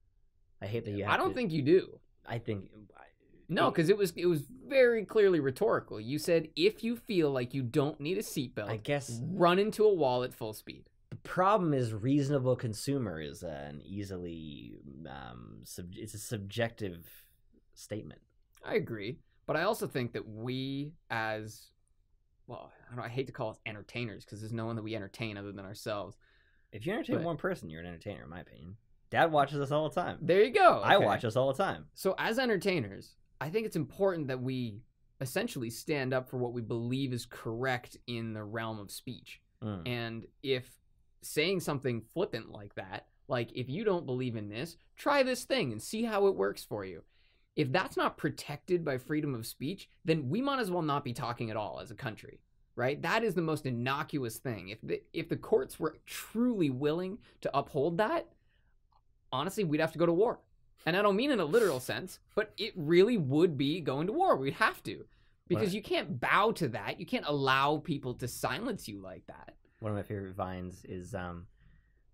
I hate that you have I don't think you do. I think... No, because it was very clearly rhetorical. You said if you feel like you don't need a seatbelt, I guess run into a wall at full speed. The problem is reasonable consumer is an easily it's a subjective statement. I agree, but I also think that we as well, I hate to call us entertainers because there's no one that we entertain other than ourselves. If you entertain one person, you're an entertainer, in my opinion. Dad watches us all the time. There you go. Okay. I watch us all the time. So as entertainers, I think it's important that we essentially stand up for what we believe is correct in the realm of speech. And if saying something flippant like that, like if you don't believe in this, try this thing and see how it works for you. If that's not protected by freedom of speech, then we might as well not be talking at all as a country, right? That is the most innocuous thing. If the courts were truly willing to uphold that, honestly, we'd have to go to war. And I don't mean in a literal sense, but it really would be going to war. We'd have to. Because you can't bow to that. You can't allow people to silence you like that. One of my favorite vines is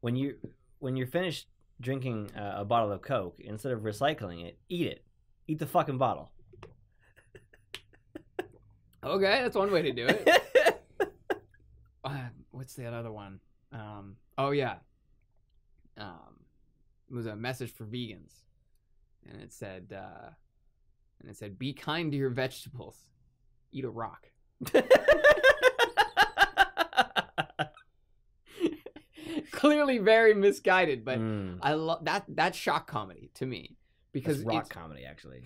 when you're finished drinking a bottle of Coke, instead of recycling it, eat it. Eat the fucking bottle. Okay, that's one way to do it. What's the other one? Oh yeah. It was a message for vegans, and it said, "Be kind to your vegetables. Eat a rock." Clearly very misguided, but I love that. That's shock comedy to me because it's rock comedy, actually.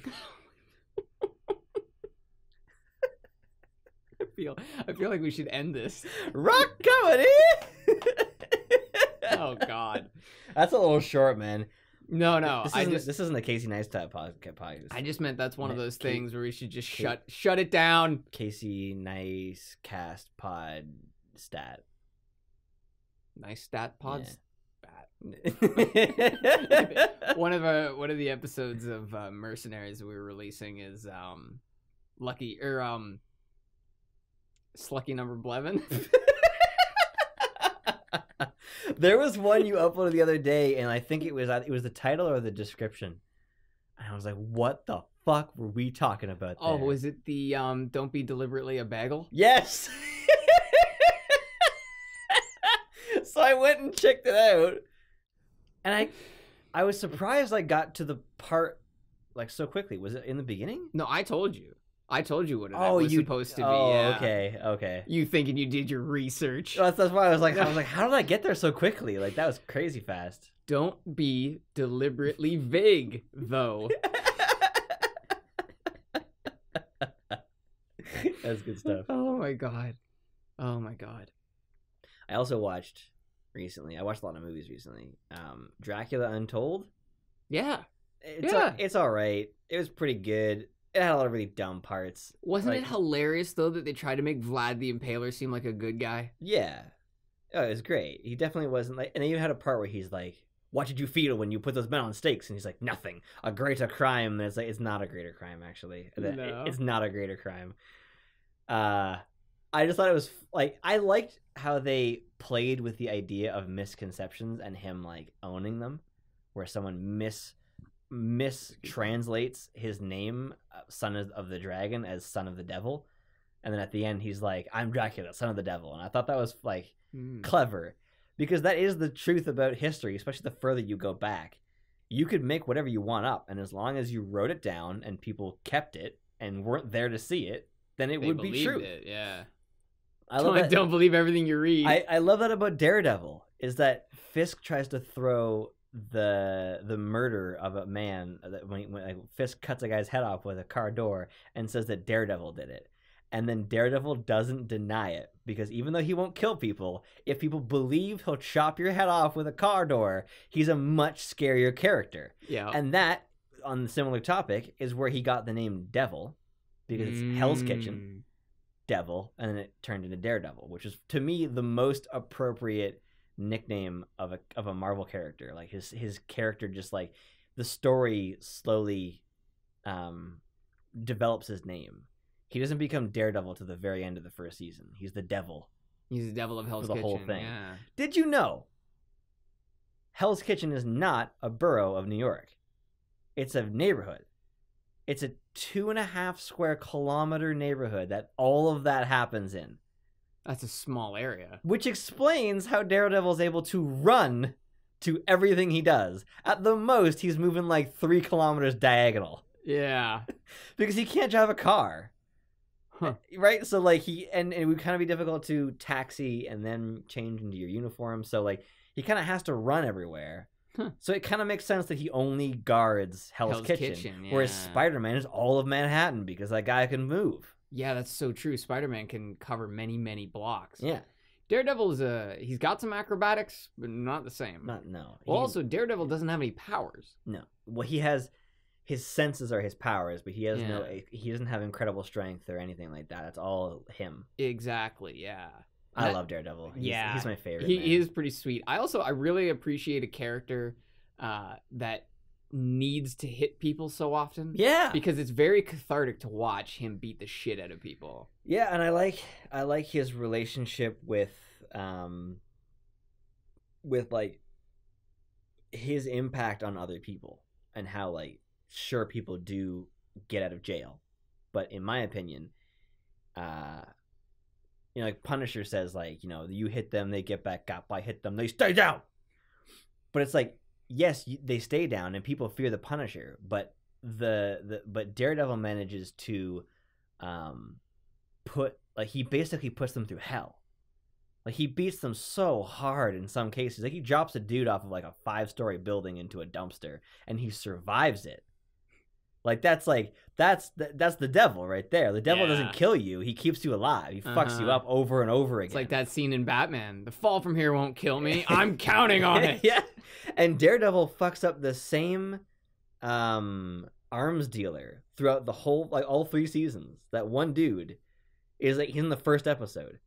I feel like we should end this. Rock comedy. Oh God, that's a little short, man. No, this isn't a Casey Neistat podcast. I just meant that's one of those things where we should just shut it down. Casey Nice Cast Pod Stat. Nice stat pods. Yeah. One of the episodes of Mercenaries that we were releasing is Slucky number 11. There was one you uploaded the other day, and I think it was the title or the description. And I was like, what the fuck were we talking about there? Oh, was it the don't be deliberately a bagel? Yes. So I went and checked it out, and I was surprised I got to the part like so quickly. Was it in the beginning? No, I told you what it was supposed to be. Oh, yeah. Okay. You thinking you did your research? That's why I was like, how did I get there so quickly? Like that was crazy fast. Don't be deliberately vague, though. That's good stuff. Oh my god. I also watched recently. I watched a lot of movies recently. Dracula Untold. Yeah. It's all right. It was pretty good. It had a lot of really dumb parts. Wasn't it hilarious though that they tried to make Vlad the Impaler seem like a good guy? Yeah. Oh, it was great. He definitely wasn't like. And they even had a part where he's like, "What did you feel when you put those men on stakes?" And he's like, "Nothing. A greater crime." And it's like, it's not a greater crime actually. No. It's not a greater crime. I just thought it was like I liked how they played with the idea of misconceptions and him like owning them, where someone mistranslates his name, son of the dragon, as son of the devil, and then at the end he's like, "I'm Dracula, son of the devil," and I thought that was like clever, because that is the truth about history, especially the further you go back. You could make whatever you want up, and as long as you wrote it down and people kept it and weren't there to see it, then it would be true. It, yeah. I don't believe everything you read. I love that about Daredevil, is that Fisk tries to throw the murder of a man, that when like, Fisk cuts a guy's head off with a car door and says that Daredevil did it. And then Daredevil doesn't deny it, because even though he won't kill people, if people believe he'll chop your head off with a car door, he's a much scarier character. Yeah. And that, on the similar topic, is where he got the name Devil, because it's Hell's Kitchen, Devil, and then it turned into Daredevil, which is to me the most appropriate nickname of a Marvel character. Like his character, just like the story slowly develops his name. He doesn't become Daredevil to the very end of the first season. He's the devil. He's the devil of Hell's for the Kitchen. whole thing. Yeah. Did you know Hell's Kitchen is not a borough of New York? It's a neighborhood. It's a 2.5 square kilometer neighborhood that all of that happens in. That's a small area. Which explains how Daredevil is able to run to everything he does. At the most, he's moving like 3 kilometers diagonal. Yeah. Because he can't drive a car. Huh. Right? So like and it would kind of be difficult to taxi and then change into your uniform. So like he kind of has to run everywhere. Huh. So it kind of makes sense that he only guards Hell's Kitchen, whereas yeah. Spider-Man is all of Manhattan because that guy can move. Yeah, that's so true. Spider-Man can cover many, many blocks. Yeah. Daredevil is he's got some acrobatics, but not the same. No. Well, also Daredevil doesn't have any powers. No. Well, he has his senses are his powers, but he has Yeah. he doesn't have incredible strength or anything like that. That's all him. Exactly. Yeah. I love Daredevil. He's my favorite. He is pretty sweet. I really appreciate a character that needs to hit people so often. Yeah. Because it's very cathartic to watch him beat the shit out of people. Yeah, and I like his relationship with like his impact on other people and how like sure people do get out of jail, but in my opinion, like Punisher says, like, you hit them, they get back up. I hit them, they stay down. But it's like, yes, they stay down, and people fear the Punisher. But but Daredevil manages to he basically puts them through hell. Like he beats them so hard in some cases. Like he drops a dude off of like a 5-story building into a dumpster, and he survives it. Like that's the devil right there. The devil doesn't kill you; he keeps you alive. He fucks you up over and over again. It's like that scene in Batman: "The fall from here won't kill me. I'm counting on it." Yeah, and Daredevil fucks up the same arms dealer throughout the whole, like all 3 seasons. That one dude is like he's in the first episode,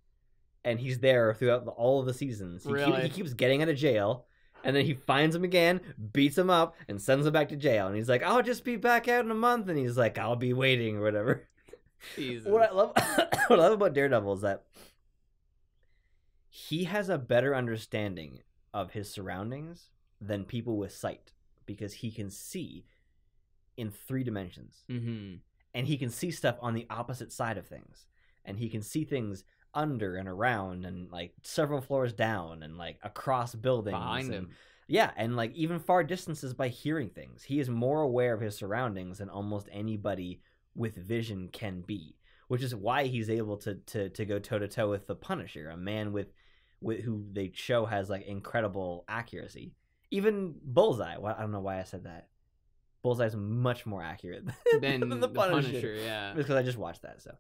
and he's there throughout all of the seasons. He keeps getting out of jail. And then he finds him again, beats him up, and sends him back to jail. And he's like, "I'll just be back out in a month." And he's like, "I'll be waiting," or whatever. Jesus. What I love about Daredevil is that he has a better understanding of his surroundings than people with sight, because he can see in 3 dimensions. Mm-hmm. And he can see stuff on the opposite side of things. And he can see things under and around and like several floors down and like across buildings behind him. Yeah, and like even far distances by hearing things. He is more aware of his surroundings than almost anybody with vision can be, which is why he's able to go toe to toe with the Punisher, a man with who they show has like incredible accuracy. Even Bullseye. Well, I don't know why I said that. Bullseye's much more accurate than the Punisher. Yeah, because I just watched that. So.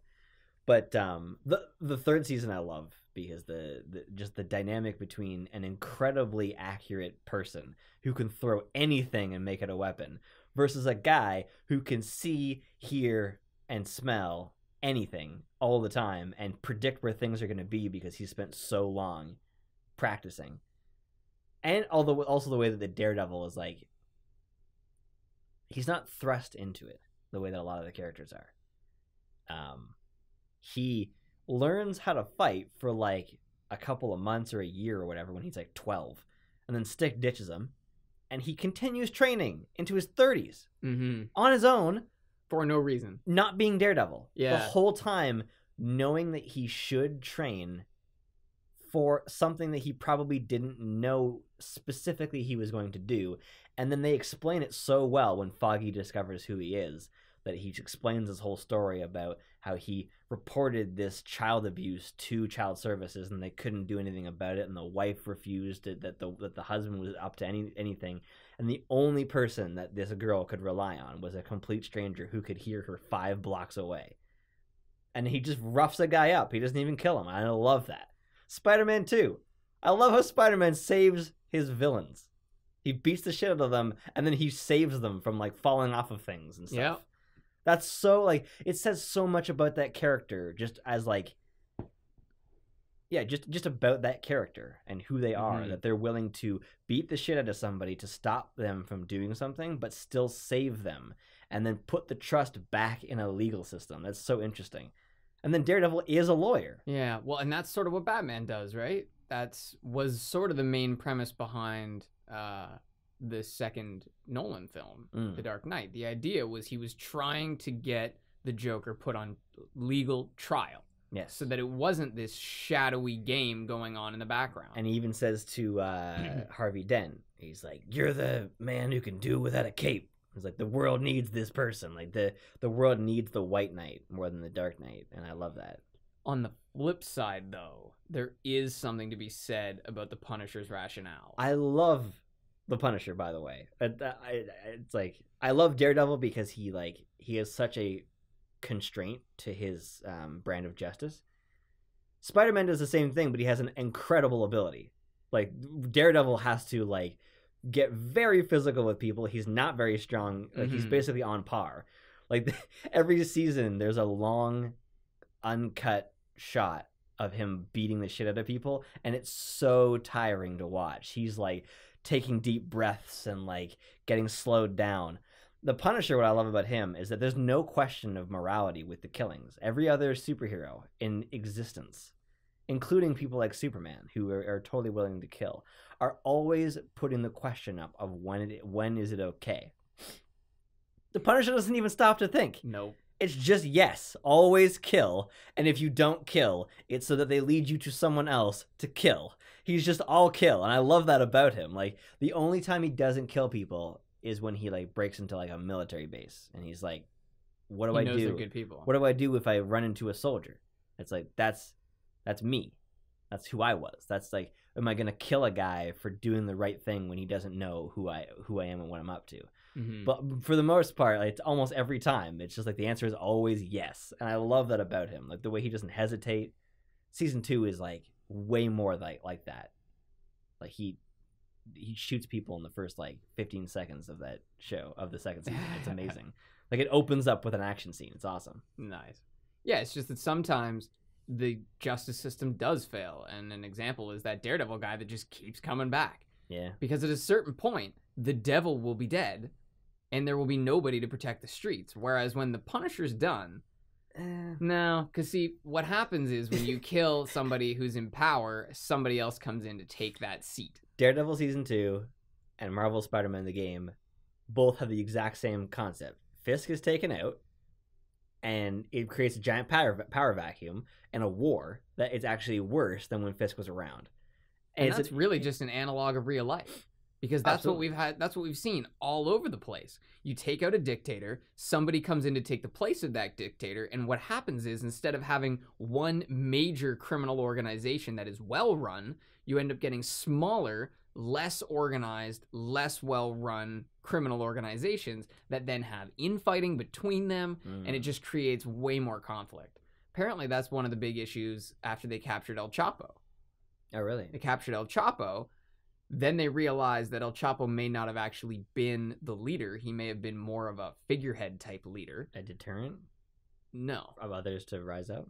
But the 3rd season I love because the dynamic between an incredibly accurate person who can throw anything and make it a weapon versus a guy who can see, hear, and smell anything all the time and predict where things are going to be because he spent so long practicing. And although also the way that the Daredevil is like, he's not thrust into it the way that a lot of the characters are. He learns how to fight for like a couple of months or a year or whatever when he's like 12, and then Stick ditches him, and he continues training into his 30s on his own for no reason, not being Daredevil. Yeah, the whole time knowing that he should train for something that he probably didn't know specifically he was going to do, and then they explain it so well when Foggy discovers who he is. That he explains his whole story about how he reported this child abuse to child services and they couldn't do anything about it, and the wife refused it, that the husband was up to anything, and the only person that this girl could rely on was a complete stranger who could hear her 5 blocks away. And he just roughs a guy up. He doesn't even kill him. I love that. Spider-Man 2. I love how Spider-Man saves his villains. He beats the shit out of them, and then he saves them from like falling off of things and stuff. Yeah. That's so, like, it says so much about that character, just as, like, yeah, just about that character and who they are, that they're willing to beat the shit out of somebody to stop them from doing something, but still save them, and then put the trust back in a legal system. That's so interesting. And then Daredevil is a lawyer. Yeah, well, and that's sort of what Batman does, right? Was sort of the main premise behind the second Nolan film, The Dark Knight. The idea was he was trying to get the Joker put on legal trial. Yes. So that it wasn't this shadowy game going on in the background. And he even says to Harvey Dent, he's like, "You're the man who can do without a cape." It's like the world needs this person. Like the world needs the White Knight more than the Dark Knight, and I love that. On the flip side, though, there is something to be said about the Punisher's rationale. I love the Punisher, by the way. It's like I love Daredevil because he has such a constraint to his brand of justice. Spider-Man does the same thing, but he has an incredible ability. Like Daredevil has to like get very physical with people. He's not very strong. Like he's basically on par. Like every season, there's a long, uncut shot of him beating the shit out of people, and it's so tiring to watch. He's like taking deep breaths and like getting slowed down. The Punisher, what I love about him is that there's no question of morality with the killings. Every other superhero in existence, including people like Superman, who are totally willing to kill, are always putting the question up of when is it okay. The Punisher doesn't even stop to think. Nope. It's just yes, always kill, and if you don't kill, it's so that they lead you to someone else to kill. He's just all kill, and I love that about him. Like the only time he doesn't kill people is when he like breaks into like a military base, and he's like, "What do I do? They're good people. What do I do if I run into a soldier?" It's like that's me. That's who I was. That's like, am I gonna kill a guy for doing the right thing when he doesn't know who I am and what I'm up to? Mm-hmm. But for the most part, like, it's almost every time. It's just like the answer is always yes, and I love that about him. Like the way he doesn't hesitate. Season 2 is like way more like that. Like he shoots people in the first like 15 seconds of that show of the second season. It's amazing. Like it opens up with an action scene. It's awesome. Nice. Yeah, it's just that sometimes the justice system does fail, and an example is that Daredevil guy that just keeps coming back. Yeah. Because at a certain point, the devil will be dead, and there will be nobody to protect the streets. Whereas when the Punisher's done, no, because see, what happens is when you kill somebody who's in power, somebody else comes in to take that seat. Daredevil Season 2 and Marvel Spider-Man the game both have the exact same concept. Fisk is taken out, and it creates a giant power vacuum and a war that is actually worse than when Fisk was around. And that's really just an analog of real life. Because that's Absolutely. what we've had. That's what we've seen all over the place. You take out a dictator, somebody comes in to take the place of that dictator, and what happens is instead of having one major criminal organization that is well run, you end up getting smaller, less organized, less well run criminal organizations that then have infighting between them, and it just creates way more conflict. Apparently, that's one of the big issues after they captured El Chapo. Oh, really? They captured El Chapo. Then they realized that El Chapo may not have actually been the leader. He may have been more of a figurehead type leader. A deterrent No. of others to rise up?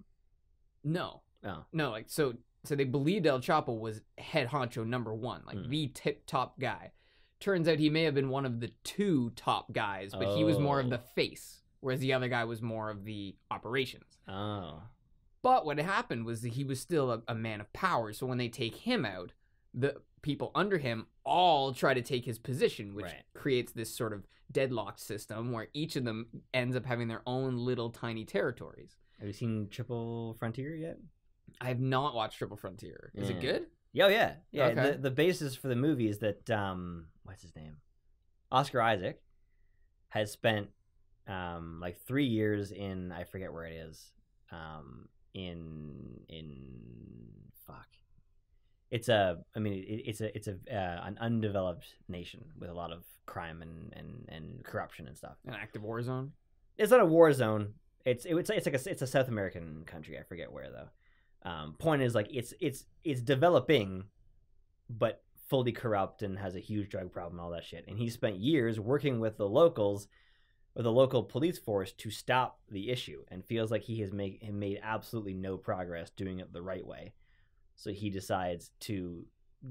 No. Oh. No, like, so they believed El Chapo was head honcho number one, like the tip top guy. Turns out he may have been one of the two top guys, but he was more of the face, whereas the other guy was more of the operations. Oh. But what happened was that he was still a man of power, so when they take him out, the people under him all try to take his position, which creates this sort of deadlocked system where each of them ends up having their own little tiny territories. Have you seen Triple Frontier yet? I have not watched Triple Frontier. Is it good? Oh, yeah. Yeah, Okay. the basis for the movie is that, what's his name? Oscar Isaac has spent, like 3 years in, I forget where it is, fuck. It's an undeveloped nation with a lot of crime and corruption and stuff. An active war zone? It's not a war zone. It's a South American country. I forget where though. Point is, like, it's developing, but fully corrupt and has a huge drug problem and all that shit. And he spent years working with the locals, or the local police force, to stop the issue, and feels like he has made absolutely no progress doing it the right way. So he decides to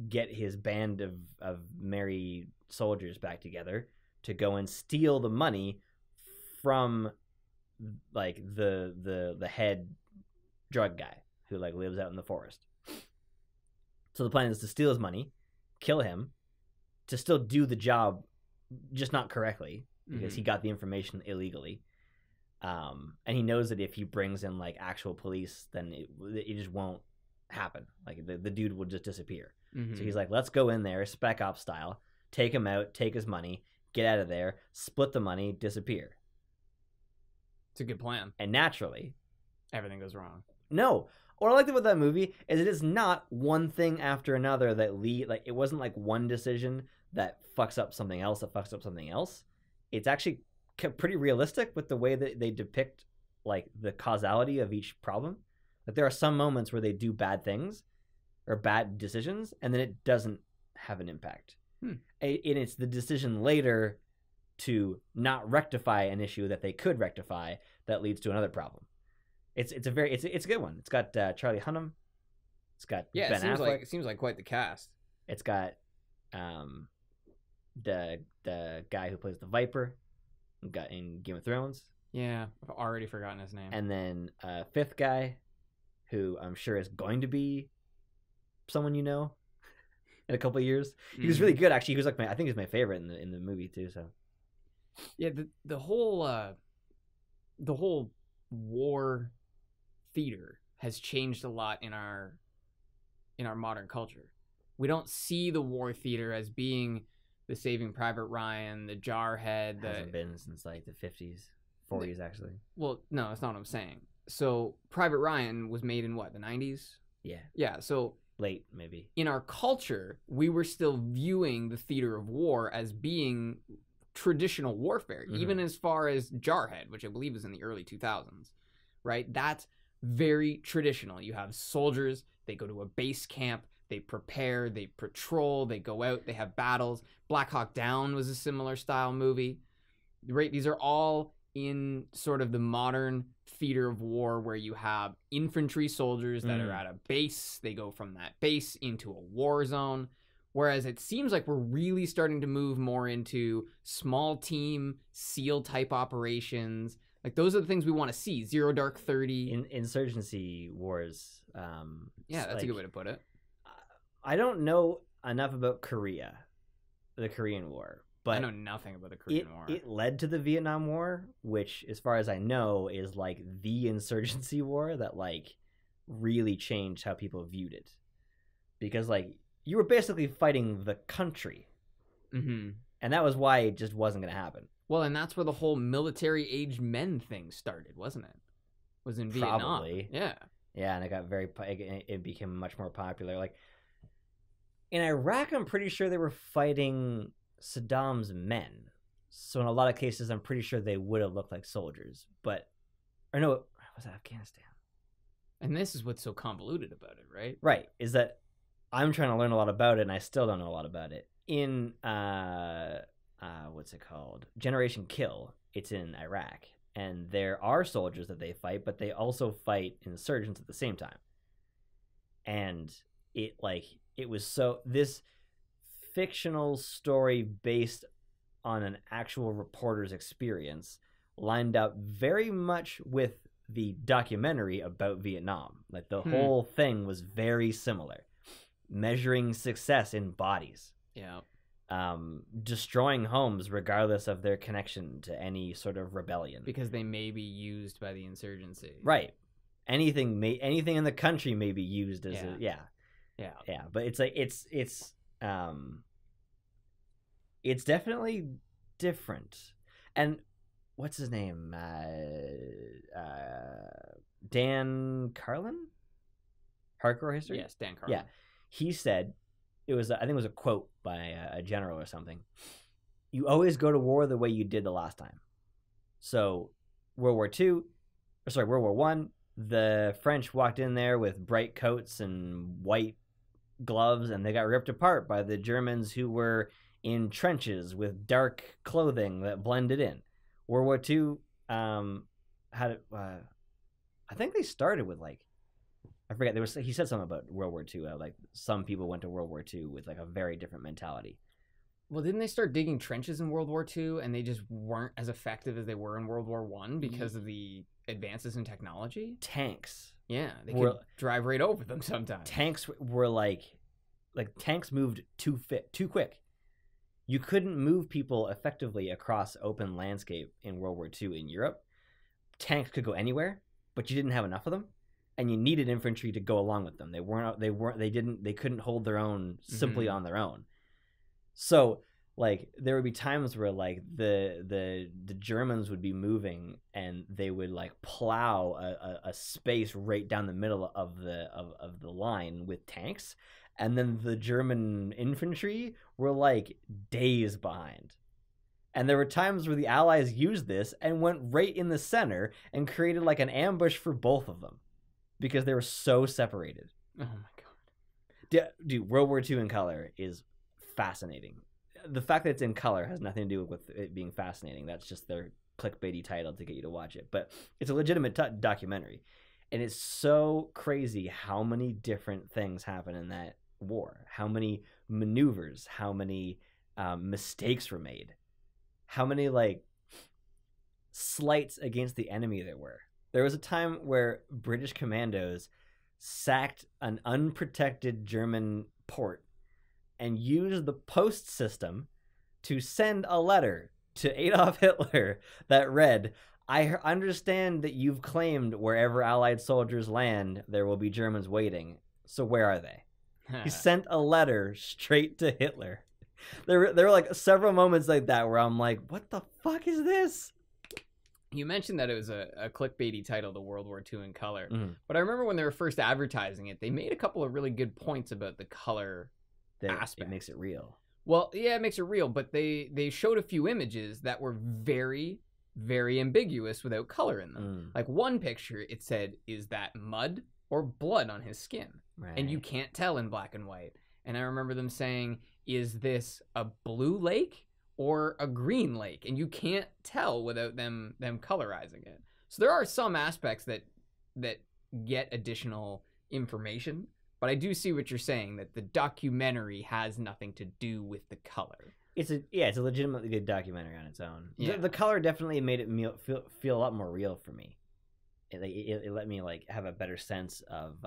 get his band of merry soldiers back together to go and steal the money from, like, the head drug guy who, like, lives out in the forest. So the plan is to steal his money, kill him, to still do the job, just not correctly, because he got the information illegally. And he knows that if he brings in, like, actual police, then it just won't happen. Like, the dude will just disappear. So he's like, let's go in there, Spec Ops style, take him out, take his money, get out of there, split the money, disappear. It's a good plan. And naturally, Everything goes wrong. no. What I liked about that movie is it is not one thing after another that like it wasn't like one decision that fucks up something else that fucks up something else. It's actually pretty realistic with the way that they depict like the causality of each problem. Like there are some moments where they do bad things or bad decisions, and then it doesn't have an impact. And it's the decision later to not rectify an issue that they could rectify that leads to another problem. It's a good one. It's got Charlie Hunnam. It's got Ben Affleck. It seems like quite the cast. It's got the guy who plays the Viper in Game of Thrones. Yeah, I've already forgotten his name. And then fifth guy, who I'm sure is going to be someone you know in a couple of years. He was really good, actually. He was like I think he's my favorite in the movie too. So yeah, the whole war theater has changed a lot in our modern culture. We don't see the war theater as being the Saving Private Ryan, the Jarhead. Hasn't been since like the 50s, 40s actually. Well, no, that's not what I'm saying. So Private Ryan was made in what, the 90s? Yeah. Yeah, so late maybe. In our culture, we were still viewing the theater of war as being traditional warfare, even as far as Jarhead, which I believe is in the early 2000s, right? That's very traditional. You have soldiers, they go to a base camp, they prepare, they patrol, they go out, they have battles. Black Hawk Down was a similar style movie, right? These are all in sort of the modern theater of war where you have infantry soldiers that are at a base. They go from that base into a war zone. Whereas it seems like we're really starting to move more into small team, SEAL type operations. Like those are the things we want to see. Zero Dark 30. Insurgency wars. Yeah, that's like, a good way to put it. I don't know enough about Korea, the Korean War. But I know nothing about the Korean War. It led to the Vietnam War, which, as far as I know, is like the insurgency war that like really changed how people viewed it. Because like you were basically fighting the country. And that was why it just wasn't going to happen. Well, and that's where the whole military-aged men thing started, wasn't it? Was in Vietnam. Probably. Yeah. Yeah, and it became much more popular. Like in Iraq, I'm pretty sure they were fighting Saddam's men. So in a lot of cases, I'm pretty sure they would have looked like soldiers. But, or no, it was Afghanistan. And this is what's so convoluted about it, right? Right. Is that I'm trying to learn a lot about it, and I still don't know a lot about it. In, what's it called? Generation Kill, it's in Iraq. And there are soldiers that they fight, but they also fight insurgents at the same time. And this fictional story based on an actual reporter's experience lined up very much with the documentary about Vietnam. Like the whole thing was very similar. Measuring success in bodies. Yeah. Destroying homes regardless of their connection to any sort of rebellion. Because they may be used by the insurgency. Right. Anything in the country may be used as Yeah. But it's like it's definitely different. And what's his name? Dan Carlin? Hardcore History? Yes, Dan Carlin. Yeah. He said, I think it was a quote by a general or something. You always go to war the way you did the last time. So World War One, the French walked in there with bright coats and white gloves, and they got ripped apart by the Germans who were in trenches with dark clothing that blended in. World War II had I think they started with like, I forget, he said something about World War II, like some people went to World War II with like a very different mentality. Well, didn't they start digging trenches in World War II and they just weren't as effective as they were in World War I because of the advances in technology? Tanks. Yeah, they could drive right over them sometimes. Tanks were like tanks moved too quick. You couldn't move people effectively across open landscape in World War II in Europe. Tanks could go anywhere, but you didn't have enough of them, and you needed infantry to go along with them. They couldn't hold their own simply on their own. So like there would be times where like the Germans would be moving and they would like plow a space right down the middle of the line with tanks, and then the German infantry were like days behind. And there were times where the Allies used this and went right in the center and created like an ambush for both of them because they were so separated. Oh my god. Dude, World War II in color is fascinating. The fact that it's in color has nothing to do with it being fascinating. That's just their clickbaity title to get you to watch it. But it's a legitimate documentary. And it's so crazy how many different things happen in that war. How many maneuvers, how many mistakes were made. How many, like, slights against the enemy there were. There was a time where British commandos sacked an unprotected German port and used the post system to send a letter to Adolf Hitler that read, "I understand that you've claimed wherever Allied soldiers land, there will be Germans waiting. So where are they?" He sent a letter straight to Hitler. There were like several moments like that where I'm like, what the fuck is this? You mentioned that it was a clickbaity title to World War II in color. Mm-hmm. But I remember when they were first advertising it, they made a couple of really good points about the color aspect. It makes it real. Well, yeah, it makes it real, but they showed a few images that were very, very ambiguous without color in them. Like one picture, it said, "Is that mud or blood on his skin?" Right. And you can't tell in black and white. And I remember them saying, "Is this a blue lake or a green lake?" And you can't tell without them colorizing it. So there are some aspects that get additional information. But I do see what you're saying, that the documentary has nothing to do with the color. It's a legitimately good documentary on its own. Yeah. The color definitely made it feel a lot more real for me. It let me like have a better sense of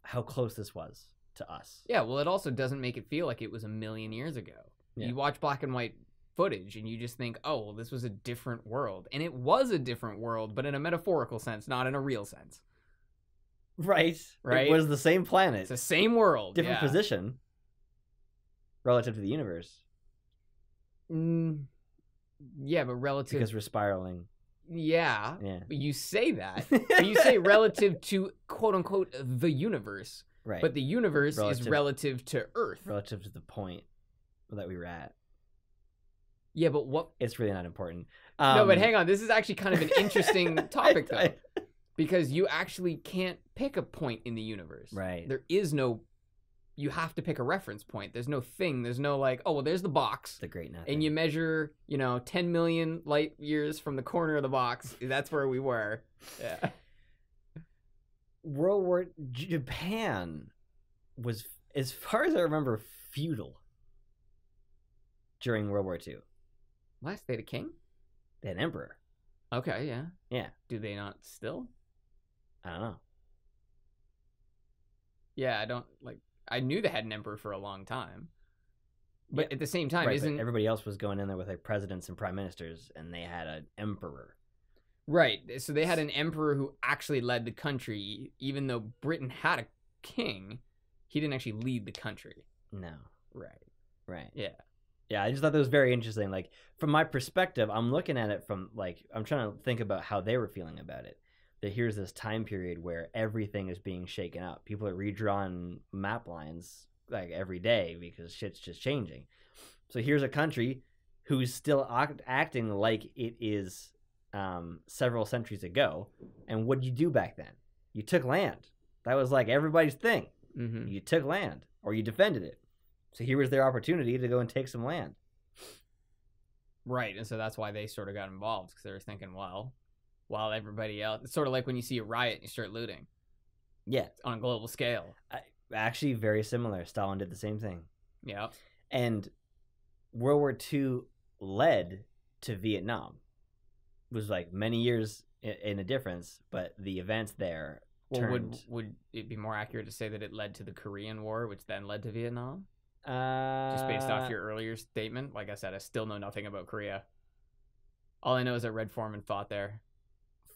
how close this was to us. Yeah, well, it also doesn't make it feel like it was a million years ago. Yeah. You watch black and white footage and you just think, oh, well, this was a different world. And it was a different world, but in a metaphorical sense, not in a real sense. Right. It was the same planet. It's the same world. Different position relative to the universe. Yeah, but relative... Because we're spiraling. Yeah. But you say that. But you say relative to, quote-unquote, the universe. Right. But the universe is relative to Earth. Relative to the point that we were at. Yeah, but what... It's really not important. No, but hang on. This is actually kind of an interesting topic, though. Because you actually can't pick a point in the universe. Right. There is no... You have to pick a reference point. There's no thing. There's no like, oh, well, there's the box. The great nothing. And you measure, 10 million light years from the corner of the box. That's where we were. Yeah. Japan was, as far as I remember, feudal during World War II. Last, they had a king? They had an emperor. Okay, yeah. Yeah. Do they not still? I don't know. Yeah, I knew they had an emperor for a long time. But at the same time, but everybody else was going in there with like presidents and prime ministers, and they had an emperor. Right. So they had an emperor who actually led the country, even though Britain had a king. He didn't actually lead the country. No. Right. Yeah. Yeah, I just thought that was very interesting. Like, from my perspective, I'm looking at it from, like, I'm trying to think about how they were feeling about it. That here's this time period where everything is being shaken up. People are redrawing map lines, like, every day because shit's just changing. So here's a country who's still acting like it is several centuries ago. And what did you do back then? You took land. That was, like, everybody's thing. Mm-hmm. You took land, or you defended it. So here was their opportunity to go and take some land. Right, and so that's why they sort of got involved, because they were thinking, well, while everybody else... It's sort of like when you see a riot and you start looting. Yeah. On a global scale. Actually, very similar. Stalin did the same thing. Yeah. And World War II led to Vietnam. It was like many years in a difference, but the events there turned... Would it be more accurate to say that it led to the Korean War, which then led to Vietnam? Just based off your earlier statement. Like I said, I still know nothing about Korea. All I know is that Red Foreman fought there.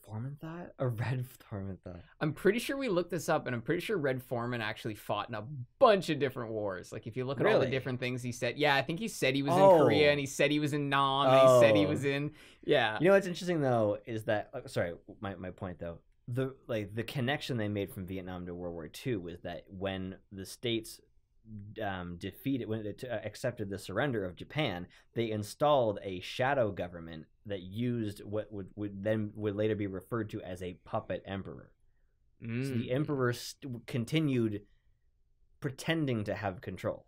Foreman thought? Or Red Foreman thought? I'm pretty sure we looked this up, and I'm pretty sure Red Foreman actually fought in a bunch of different wars. Like, if you look at all the Really? different things he said. Yeah, I think he said he was in Oh. Korea, and he said he was in Nam, and he said he was Oh. in... Yeah. You know what's interesting though is that sorry, my point though, the connection they made from Vietnam to World War II was that when the states accepted the surrender of Japan, they installed a shadow government that used what would later be referred to as a puppet emperor. So the emperor continued pretending to have control,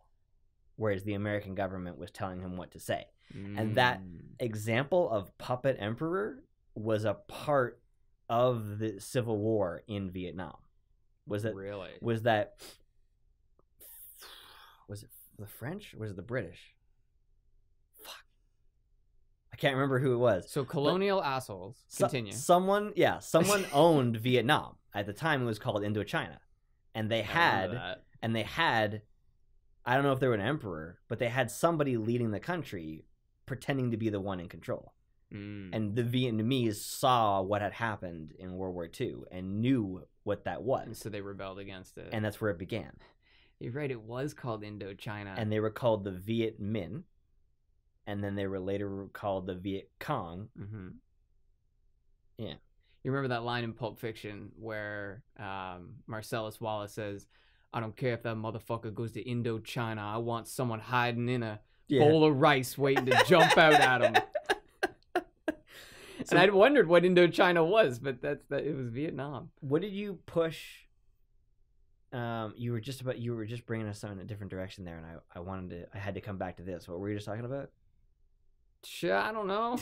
whereas the American government was telling him what to say. And that example of puppet emperor was a part of the Civil War in Vietnam. Was it the French or was it the British? Fuck, I can't remember who it was. So colonial assholes. Continue. Someone owned Vietnam. At the time it was called Indochina. And they had I don't know if they were an emperor, but they had somebody leading the country pretending to be the one in control. And the Vietnamese saw what had happened in World War II and knew what that was. And so they rebelled against it. And that's where it began. You're right, it was called Indochina. And they were called the Viet Minh. And then they were later called the Viet Cong. Mm-hmm. Yeah. You remember that line in Pulp Fiction where Marcellus Wallace says, I don't care if that motherfucker goes to Indochina. I want someone hiding in a bowl of rice waiting to jump out at him. And I'd wondered what Indochina was, but it was Vietnam. What did you push? You were just bringing us in a different direction there, and I had to come back to this. What were you just talking about? Sure, I don't know.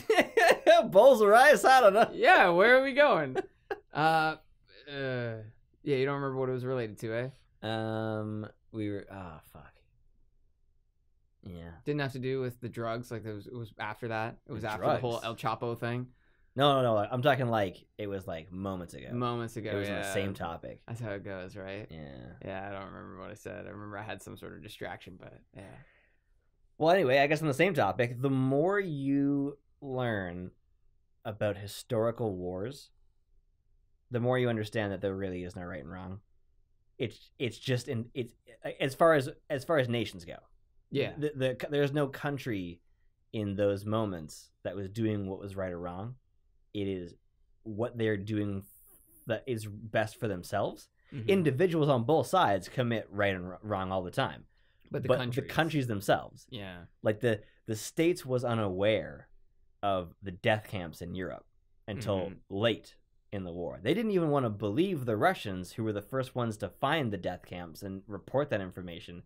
Bowls of rice? I don't know. Yeah, where are we going? Yeah, you don't remember what it was related to, eh? We were fuck. Yeah. Didn't have to do with the drugs, like it was after that. It was after drugs? the whole El Chapo thing. No. I'm talking like it was like moments ago. Moments ago, It was yeah. on the same topic. That's how it goes, right? Yeah. Yeah, I don't remember what I said. I remember I had some sort of distraction, but yeah. Well, anyway, I guess on the same topic, the more you learn about historical wars, the more you understand that there really is no right and wrong. It's just as far as nations go. Yeah. There's no country in those moments that was doing what was right or wrong. It is what they're doing that is best for themselves. Mm-hmm. Individuals on both sides commit right and wrong all the time. But the countries themselves. Yeah. Like the States was unaware of the death camps in Europe until late in the war. They didn't even want to believe the Russians, who were the first ones to find the death camps and report that information.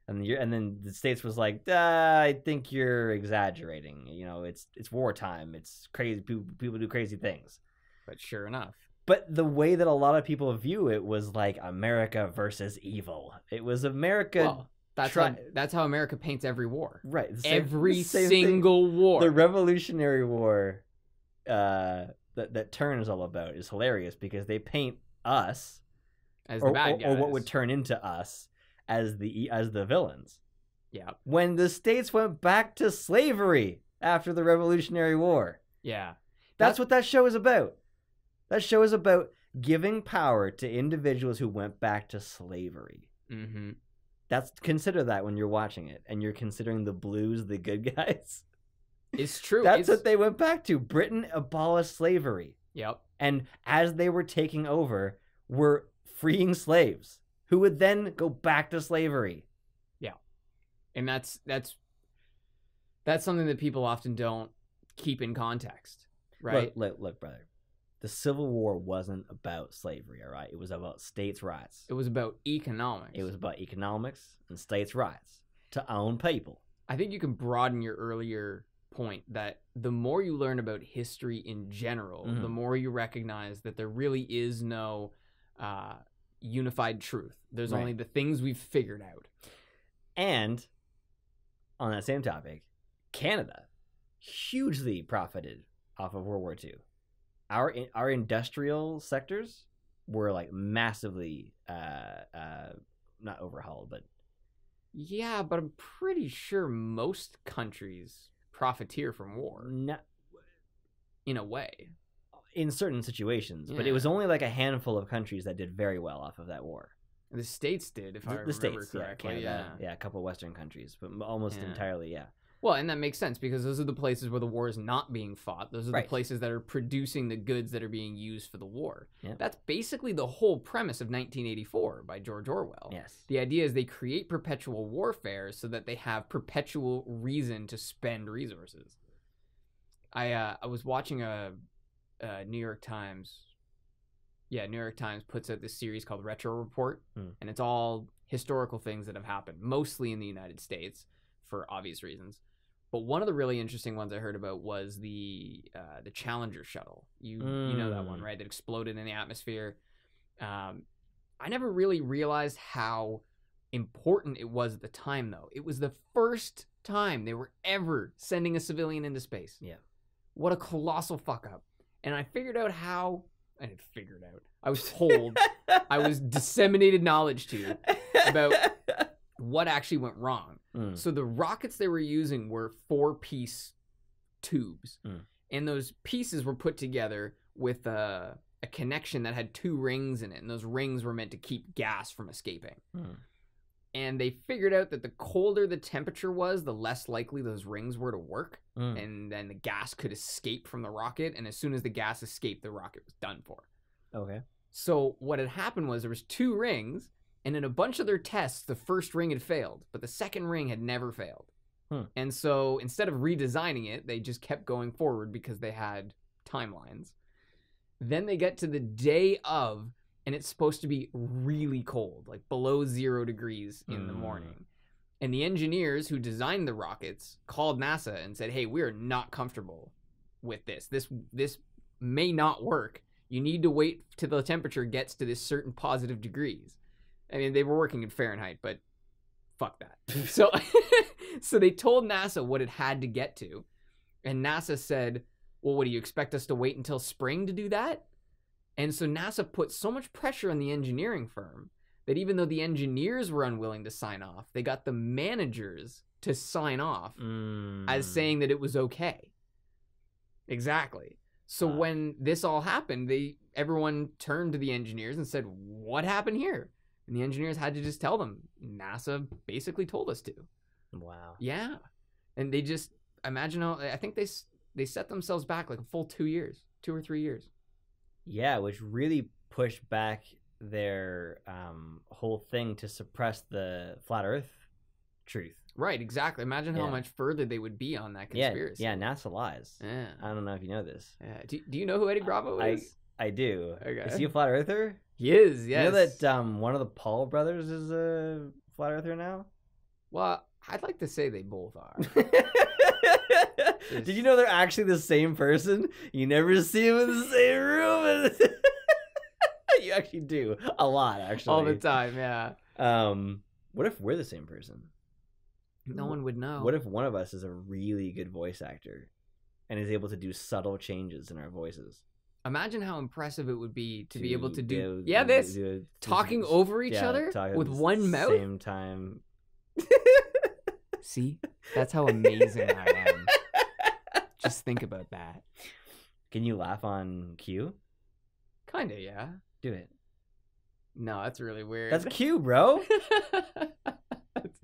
And then the States was like, I think you're exaggerating. You know, it's wartime. It's crazy. People do crazy things. But sure enough. But the way that a lot of people view it was like America versus evil. It was America. Well, that's how America paints every war. Right. Every single war. The Revolutionary War that Turn is all about is hilarious because they paint us as the bad guys, or what would turn into us as the villains. Yeah. When the States went back to slavery after the Revolutionary War. Yeah. That's what that show is about. That show is about giving power to individuals who went back to slavery. Mm-hmm. Consider that when you're watching it and you're considering the blues the good guys. It's true. That's what they went back to. Britain abolished slavery. Yep. And as they were taking over, were freeing slaves who would then go back to slavery. Yeah. And that's something that people often don't keep in context, right? Look, brother. The Civil War wasn't about slavery, all right? It was about states' rights. It was about economics. It was about economics and states' rights to own people. I think you can broaden your earlier point that the more you learn about history in general, the more you recognize that there really is no unified truth. There's only the things we've figured out. And on that same topic, Canada hugely profited off of World War II. Our industrial sectors were like massively not overhauled, but yeah, but I'm pretty sure most countries profiteer from war. Not, in a way. in certain situations, but it Yeah. was only like a handful of countries that did very well off of that war. The States did, if I The remember States, yeah, correctly. Canada, yeah, a couple of Western countries, but almost Yeah. entirely, yeah. Well, and that makes sense because those are the places where the war is not being fought. Those are Right. the places that are producing the goods that are being used for the war. Yeah. That's basically the whole premise of 1984 by George Orwell. Yes. The idea is they create perpetual warfare so that they have perpetual reason to spend resources. I was watching a New York Times. Yeah, New York Times puts out this series called Retro Report, and it's all historical things that have happened, mostly in the United States, for obvious reasons. But one of the really interesting ones I heard about was the Challenger shuttle. You know that one, right? That exploded in the atmosphere. I never really realized how important it was at the time, though. It was the first time they were ever sending a civilian into space. Yeah. What a colossal fuck up. And I figured out how... I didn't figure it out. I was told, I was disseminated knowledge to about what actually went wrong. So the rockets they were using were 4-piece tubes. And those pieces were put together with a connection that had 2 rings in it. And those rings were meant to keep gas from escaping. And they figured out that the colder the temperature was, the less likely those rings were to work. And then the gas could escape from the rocket. And as soon as the gas escaped, the rocket was done for. Okay. So what had happened was there was 2 rings, and in a bunch of their tests, the first ring had failed, but the second ring had never failed. And so instead of redesigning it, they just kept going forward because they had timelines. Then they get to the day of, and it's supposed to be really cold, like below 0 degrees in the morning. And the engineers who designed the rockets called NASA and said, hey, we are not comfortable with this. This may not work. You need to wait till the temperature gets to this certain positive degrees. I mean, they were working in Fahrenheit, but fuck that. So they told NASA what it had to get to. And NASA said, well, what do you expect us to wait until spring to do that? And so NASA put so much pressure on the engineering firm that even though the engineers were unwilling to sign off, they got the managers to sign off as saying that it was okay. Exactly. So when this all happened, everyone turned to the engineers and said, what happened here? And the engineers had to just tell them, NASA basically told us to. Wow. Yeah. And they just, imagine how, I think they set themselves back like a full 2 years, 2 or 3 years. Yeah, which really pushed back their whole thing to suppress the flat Earth truth. Right, exactly. Imagine how much further they would be on that conspiracy. Yeah, NASA lies. Yeah. I don't know if you know this. Yeah. Do you know who Eddie Bravo is? I do. Okay. Is he a flat earther? He is, yes. You know that one of the Paul brothers is a flat earther now? Well, I'd like to say they both are. Did you know they're actually the same person? You never see them in the same room. You actually do. A lot, actually. All the time, yeah. What if we're the same person? No one would know. What if one of us is a really good voice actor and is able to do subtle changes in our voices? Imagine how impressive it would be to be able to do talking this, over each other with one mouth. Same time. See? That's how amazing I am. Just think about that. Can you laugh on cue? Kinda, yeah. Do it. No, that's really weird. That's cue, bro.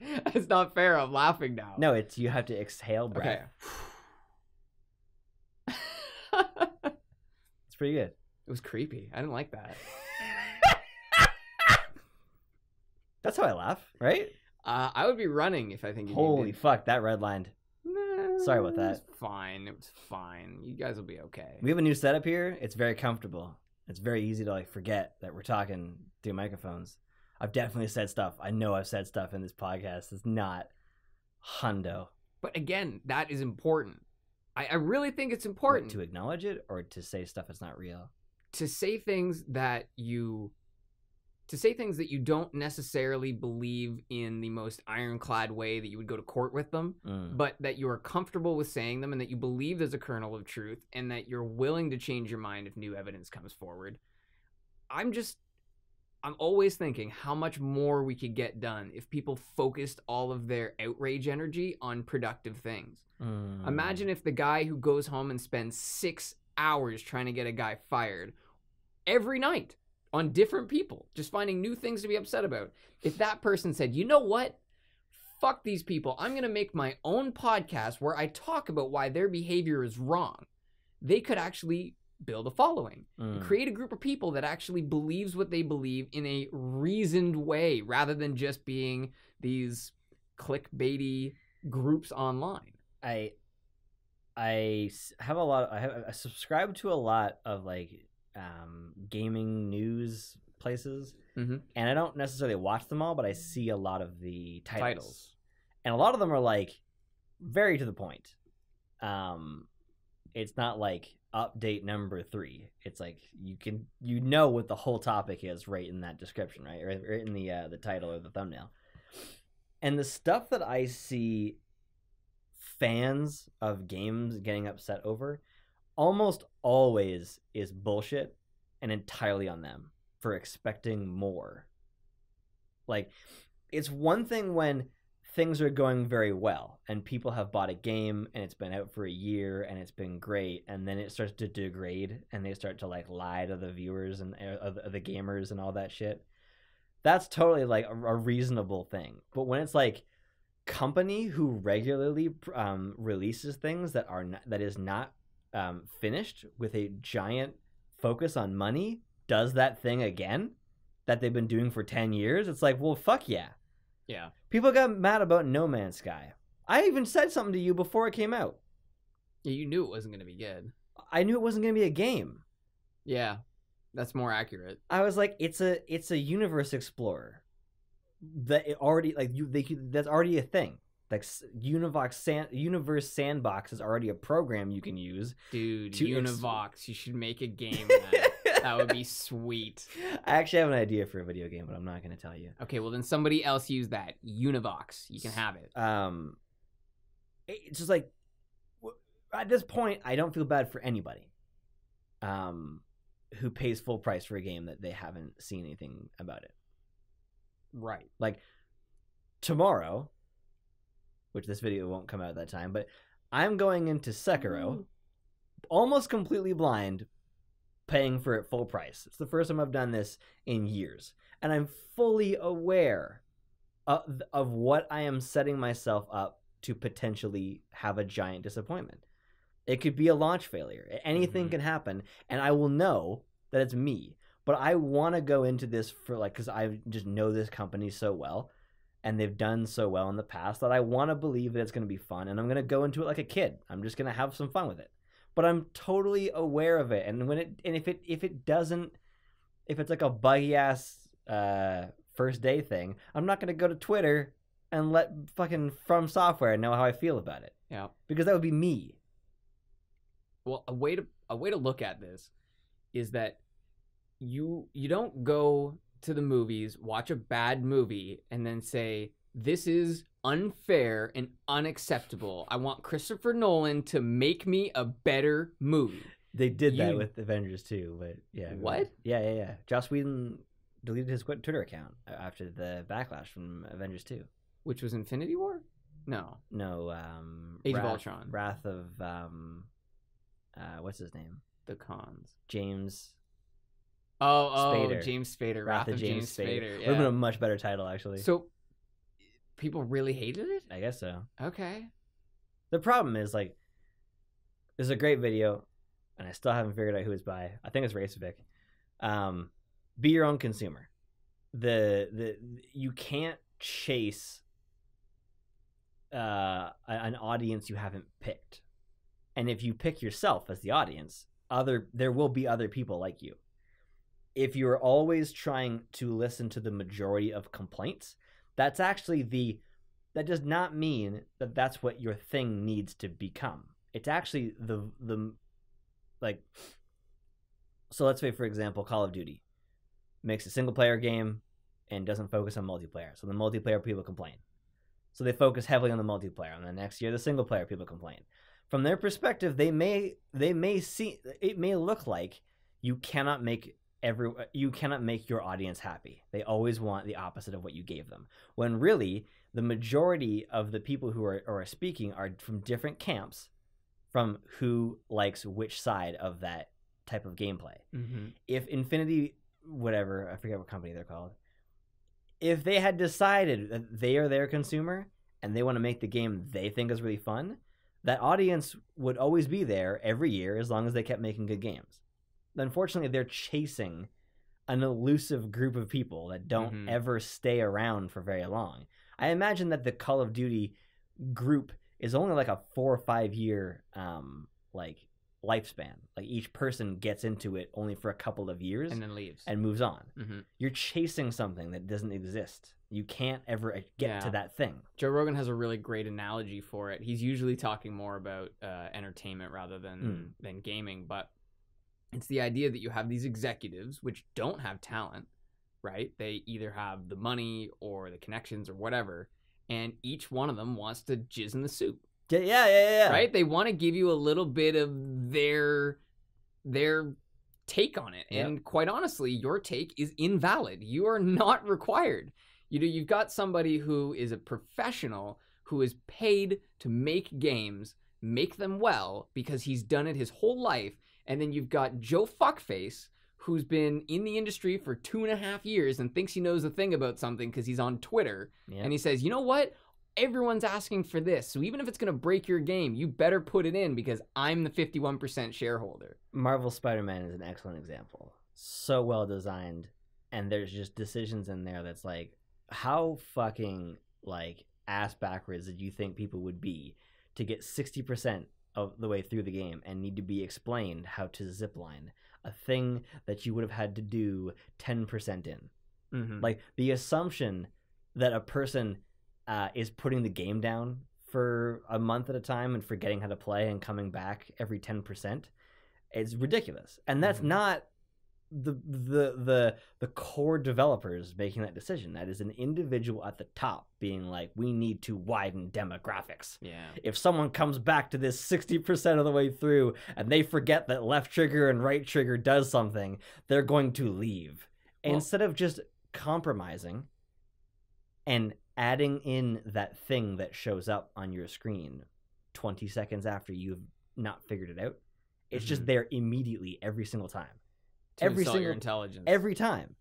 It's not fair. I'm laughing now. No, it's you have to exhale breath. Okay. It's pretty good. It was creepy. I didn't like that. That's how I laugh, right? I would be running if I think you Holy fuck, that redlined. Nah, Sorry about that. It was fine. It was fine. You guys will be okay. We have a new setup here. It's very comfortable. It's very easy to forget that we're talking through microphones. I've definitely said stuff. I know I've said stuff in this podcast. It's not hundo. But again, that is important. I really think it's important. To acknowledge it or to say stuff that's not real? To say things that you don't necessarily believe in the most ironclad way that you would go to court with them, but that you are comfortable with saying them and that you believe there's a kernel of truth and that you're willing to change your mind if new evidence comes forward. I'm always thinking how much more we could get done if people focused all of their outrage energy on productive things. Imagine if the guy who goes home and spends 6 hours trying to get a guy fired every night on different people, just finding new things to be upset about. If that person said, you know what? Fuck these people. I'm going to make my own podcast where I talk about why their behavior is wrong. They could actually build a following, create a group of people that actually believes what they believe in a reasoned way, rather than just being these clickbaity groups online. I subscribe to a lot of like gaming news places, and I don't necessarily watch them all, but I see a lot of the titles. And a lot of them are like very to the point. It's not like update number 3. It's like you know what the whole topic is right in that description, right, or in the title or the thumbnail. And the stuff that I see fans of games getting upset over almost always is bullshit and entirely on them for expecting more. Like, it's one thing when things are going very well and people have bought a game and it's been out for a year and it's been great, and then it starts to degrade and they start to like lie to the viewers and the gamers and all that shit. That's totally like a reasonable thing. But when it's like company who regularly releases things that is not finished with a giant focus on money, does that thing again that they've been doing for 10 years, it's like, well, fuck yeah. Yeah. People got mad about No Man's Sky. I even said something to you before it came out. Yeah, you knew it wasn't going to be good. I knew it wasn't going to be a game. Yeah, that's more accurate. I was like, it's a universe explorer. That it already that's already a thing. Like Universe Sandbox is already a program you can use. Dude, Univox, you should make a game of that. That would be sweet. I actually have an idea for a video game, but I'm not going to tell you. Okay, well then somebody else use that. Univox. You can have it. It's just like, at this point, I don't feel bad for anybody who pays full price for a game that they haven't seen anything about it. Right. Like, tomorrow, which this video won't come out at that time, but I'm going into Sekiro almost completely blind, paying for it full price. It's the first time I've done this in years, and I'm fully aware of what I am setting myself up to potentially have a giant disappointment. It could be a launch failure. Anything can happen, and I will know that it's me. But I want to go into this for because I just know this company so well, and they've done so well in the past, that I want to believe that it's going to be fun, and I'm going to go into it like a kid. I'm just going to have some fun with it. But I'm totally aware of it, and if it's like a buggy ass first day thing, I'm not gonna go to Twitter and let fucking From Software know how I feel about it. Yeah, because that would be me. Well, a way to look at this is that you don't go to the movies, watch a bad movie, and then say, this is unfair and unacceptable. I want Christopher Nolan to make me a better movie. They did that with Avengers too, but yeah. What? Yeah. Joss Whedon deleted his Twitter account after the backlash from Avengers 2. Which was Infinity War? No. Age of Ultron. Wrath of what's his name? The Cons. James. Spader. James Spader. Wrath of James Spader. Yeah. Would have been a much better title, actually. So, people really hated it? I guess so. Okay. The problem is, like, there's a great video, and I still haven't figured out who it's by. I think it's Racevic. Be your own consumer. You can't chase an audience you haven't picked. And if you pick yourself as the audience, there will be other people like you. If you're always trying to listen to the majority of complaints, that's actually that does not mean that that's what your thing needs to become. It's actually so let's say, for example, Call of Duty makes a single player game and doesn't focus on multiplayer. So the multiplayer people complain. So they focus heavily on the multiplayer. And the next year, the single player people complain. From their perspective, they may see, it may look like you cannot make your audience happy. They always want the opposite of what you gave them. When really, the majority of the people who are speaking are from different camps, from who likes which side of that type of gameplay. Mm-hmm. If Infinity, whatever, I forget what company they're called, if they had decided that they are their consumer and they want to make the game they think is really fun, that audience would always be there every year as long as they kept making good games. Unfortunately, they're chasing an elusive group of people that don't ever stay around for very long. I imagine that the Call of Duty group is only like a 4 or 5 year like lifespan. Like each person gets into it only for a couple of years and then leaves and moves on. Mm-hmm. You're chasing something that doesn't exist. You can't ever get to that thing. Joe Rogan has a really great analogy for it. He's usually talking more about entertainment rather than gaming, but it's the idea that you have these executives which don't have talent, right? They either have the money or the connections or whatever, and each one of them wants to jizz in the soup. Yeah. Right? They want to give you a little bit of their take on it. Yep. And quite honestly, your take is invalid. You are not required. You've got somebody who is a professional who is paid to make games, make them well, because he's done it his whole life. And then you've got Joe Fuckface, who's been in the industry for 2.5 years and thinks he knows a thing about something because he's on Twitter. Yep. And he says, you know what? Everyone's asking for this. So even if it's going to break your game, you better put it in because I'm the 51% shareholder. Marvel Spider-Man is an excellent example. So well designed. And there's just decisions in there that's like, how fucking like ass backwards did you think people would be to get 60% of the way through the game and need to be explained how to zipline, a thing that you would have had to do 10% in. Mm-hmm. Like the assumption that a person is putting the game down for a month at a time and forgetting how to play and coming back every 10%, it's ridiculous. And that's not the core developers making that decision. That is an individual at the top being like, we need to widen demographics. Yeah. If someone comes back to this 60% of the way through and they forget that left trigger and right trigger does something, they're going to leave. Well, instead of just compromising and adding in that thing that shows up on your screen 20 seconds after you've not figured it out, it's just there immediately every single time. Every single your intelligence. Every time.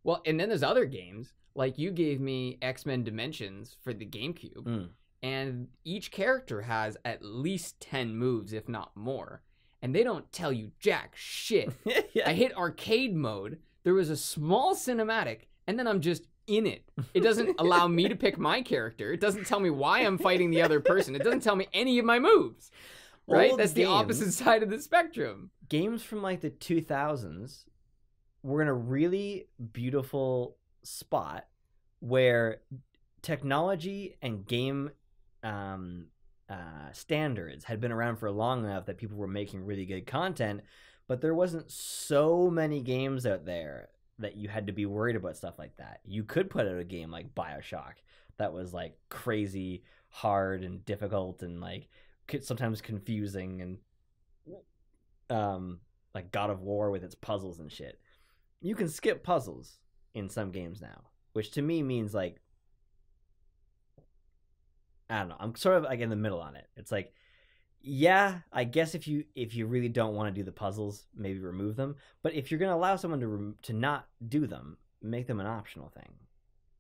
Well, and then there's other games. Like you gave me X-Men Dimensions for the GameCube. And each character has at least 10 moves, if not more. And they don't tell you jack shit. I hit arcade mode. There was a small cinematic. And then I'm just in it. It doesn't allow me to pick my character. It doesn't tell me why I'm fighting the other person. It doesn't tell me any of my moves. Right? That's the opposite side of the spectrum. Games from like the 2000s were in a really beautiful spot where technology and game standards had been around for long enough that people were making really good content, but there wasn't so many games out there that you had to be worried about stuff like that. You could put out a game like BioShock that was like crazy hard and difficult and like sometimes confusing, and like God of War with its puzzles and shit. You can skip puzzles in some games now, which to me means like, I don't know, I'm sort of like in the middle on it. It's like, yeah, I guess if you really don't want to do the puzzles, maybe remove them. But if you're going to allow someone to not do them, make them an optional thing.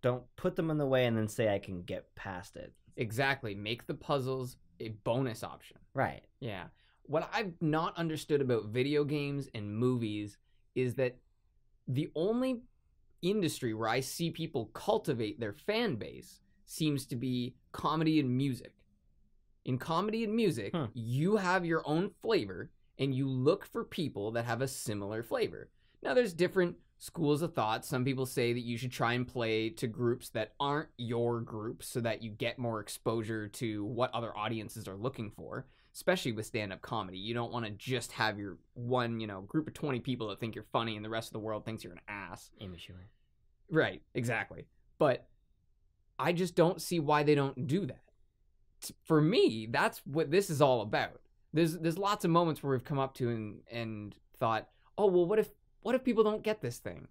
Don't put them in the way and then say I can get past it. Exactly. Make the puzzles a bonus option. Right. Yeah. What I've not understood about video games and movies is that the only industry where I see people cultivate their fan base seems to be comedy and music. In comedy and music, you have your own flavor and you look for people that have a similar flavor. Now, there's different schools of thought. Some people say that you should try and play to groups that aren't your group so that you get more exposure to what other audiences are looking for, especially with stand-up comedy. You don't want to just have your one, group of 20 people that think you're funny and the rest of the world thinks you're an ass. Immature. Right, exactly. But I just don't see why they don't do that. For me, that's what this is all about. There's lots of moments where we've come up to and thought, oh, well, what if people don't get this thing?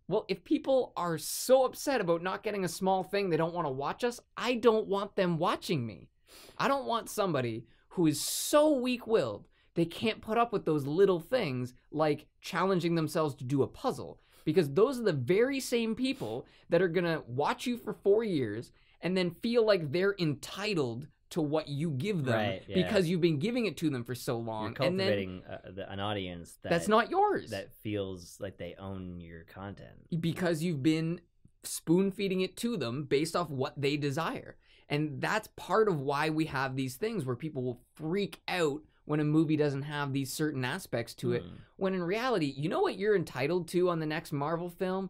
Well, if people are so upset about not getting a small thing they don't want to watch us, I don't want them watching me. I don't want somebody who is so weak-willed they can't put up with those little things like challenging themselves to do a puzzle, because those are the very same people that are going to watch you for 4 years and then feel like they're entitled to what you give them because you've been giving it to them for so long. You're cultivating an audience that's not yours. That feels like they own your content. Because you've been spoon-feeding it to them based off what they desire. And that's part of why we have these things where people will freak out when a movie doesn't have these certain aspects to it. When in reality, you know what you're entitled to on the next Marvel film?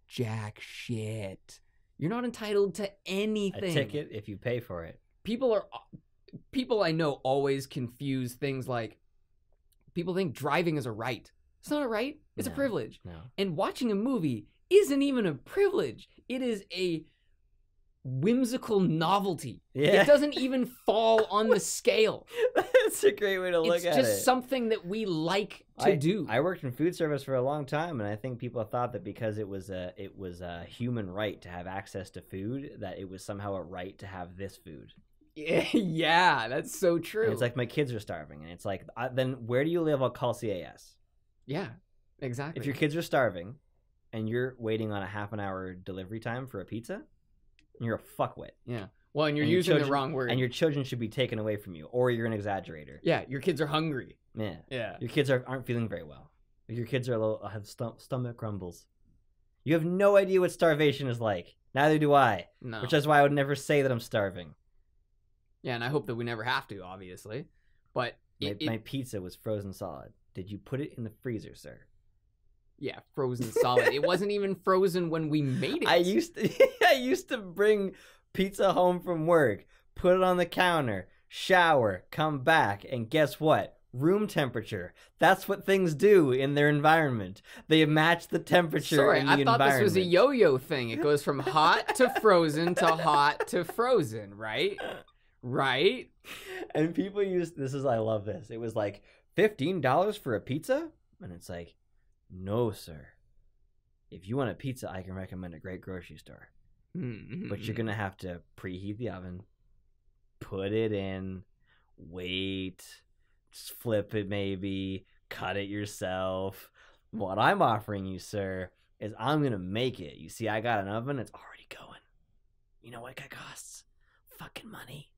Jack shit. You're not entitled to anything. A ticket if you pay for it. People I know always confuse things like, people think driving is a right. It's not a right. It's a privilege. No. And watching a movie isn't even a privilege. It is a whimsical novelty. Yeah. It doesn't even fall on the scale. That's a great way to look at it. It's just something that we like to do. I worked in food service for a long time, and I think people thought that because it was a human right to have access to food, that it was somehow a right to have this food. Yeah, that's so true. And it's like, my kids are starving, and it's like, then where do you live? I'll call CAS. Yeah, exactly. If your kids are starving and you're waiting on a half an hour delivery time for a pizza, you're a fuckwit. Yeah. Well, and you're using the wrong word. And your children should be taken away from you, or you're an exaggerator. Yeah, your kids are hungry. Yeah. Yeah. Your kids aren't feeling very well. Your kids are have stomach grumbles. You have no idea what starvation is like. Neither do I. No. Which is why I would never say that I'm starving. Yeah, and I hope that we never have to, obviously. But my pizza was frozen solid. Did you put it in the freezer, sir? Yeah, frozen solid. It wasn't even frozen when we made it. I used to bring pizza home from work, put it on the counter, shower, come back, and guess what? Room temperature. That's what things do in their environment. They match the temperature in the environment. Sorry, I thought this was a yo-yo thing. It goes from hot to frozen to hot to frozen, right? Right? And people I love this. It was like, $15 for a pizza? And it's like, no, sir. If you want a pizza, I can recommend a great grocery store. But you're going to have to preheat the oven, put it in, wait, flip it maybe, cut it yourself. What I'm offering you, sir, is I'm going to make it. You see, I got an oven. It's already going. You know what it costs? Fucking money.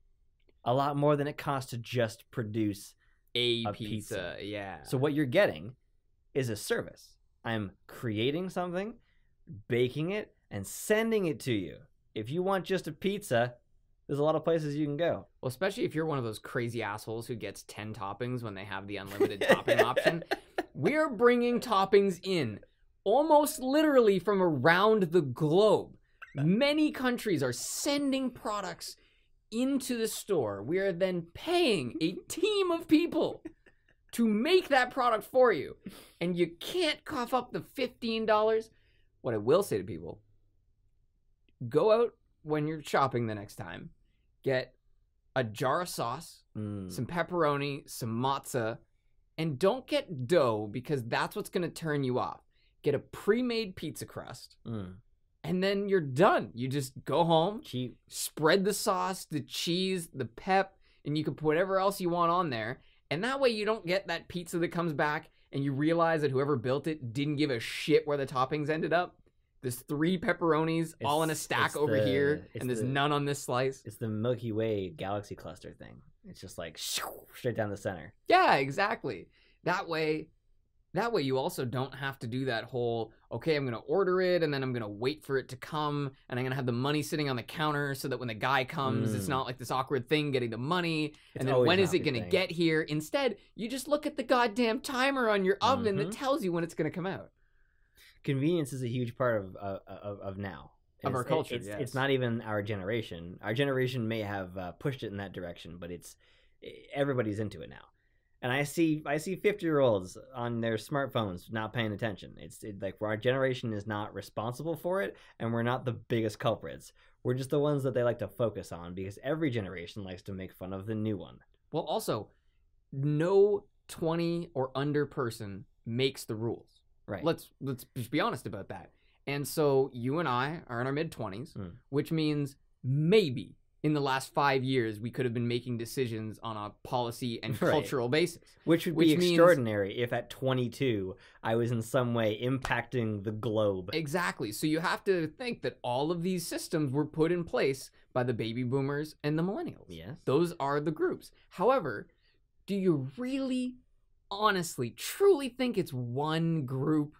A lot more than it costs to just produce a pizza. Yeah. So what you're getting is a service. I'm creating something, baking it, and sending it to you. If you want just a pizza, there's a lot of places you can go. Well, especially if you're one of those crazy assholes who gets 10 toppings when they have the unlimited topping option. We're bringing toppings in almost literally from around the globe. Many countries are sending products into the store. We are then paying a team of people to make that product for you. And you can't cough up the $15. What I will say to people, go out when you're shopping the next time, get a jar of sauce, some pepperoni, some mozza, and don't get dough because that's what's going to turn you off. Get a pre-made pizza crust. And then you're done. You just go home, spread the sauce, the cheese, the pep, and you can put whatever else you want on there. And that way you don't get that pizza that comes back and you realize that whoever built it didn't give a shit where the toppings ended up. There's 3 pepperonis all in a stack over here, and there's none on this slice. It's the Milky Way galaxy cluster thing. It's just like straight down the center. Yeah, exactly. That way you also don't have to do that whole, okay, I'm going to order it, and then I'm going to wait for it to come, and I'm going to have the money sitting on the counter so that when the guy comes, it's not like this awkward thing getting the money, and then when is it going to get here? Instead, you just look at the goddamn timer on your oven that tells you when it's going to come out. Convenience is a huge part of now. Of our culture, yes. It's not even our generation. Our generation may have pushed it in that direction, but everybody's into it now. And I see 50-year-olds on their smartphones not paying attention. It's like our generation is not responsible for it, and we're not the biggest culprits. We're just the ones that they like to focus on because every generation likes to make fun of the new one. Well, also, no 20 or under person makes the rules. Right. Let's just be honest about that. And so you and I are in our mid-20s, which means maybe in the last 5 years, we could have been making decisions on a policy and Right. cultural basis. Which would Which be means- extraordinary if at 22 I was in some way impacting the globe. Exactly. So you have to think that all of these systems were put in place by the baby boomers and the millennials. Yes. Those are the groups. However, do you really, honestly, truly think it's one group?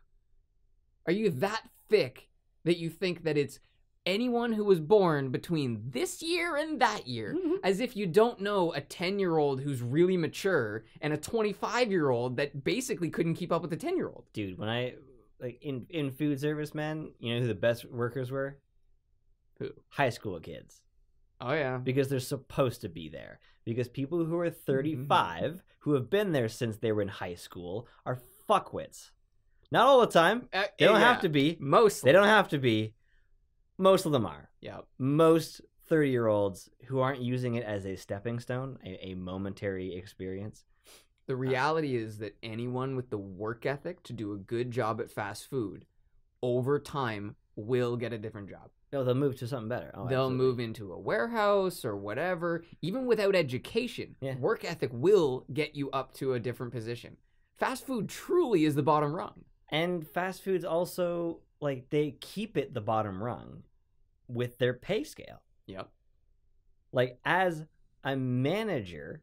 Are you that thick that you think that it's anyone who was born between this year and that year? As if you don't know a 10-year-old who's really mature and a 25-year-old that basically couldn't keep up with a 10-year-old. Dude, when I like in food service, man, you know who the best workers were? Who? High school kids. Oh, yeah. Because they're supposed to be there. Because people who are 35, who have been there since they were in high school, are fuckwits. Not all the time. They don't have to be. Mostly. They don't have to be. Most of them are. Yeah. Most 30-year-olds who aren't using it as a stepping stone, a momentary experience. The reality is that anyone with the work ethic to do a good job at fast food, over time, will get a different job. No, they'll move to something better. Oh, They'll absolutely. move into a warehouse or whatever. Even without education, Yeah. work ethic will get you up to a different position. Fast food truly is the bottom rung. And fast foods also, like, they keep it the bottom rung with their pay scale. Yep. Like, as a manager,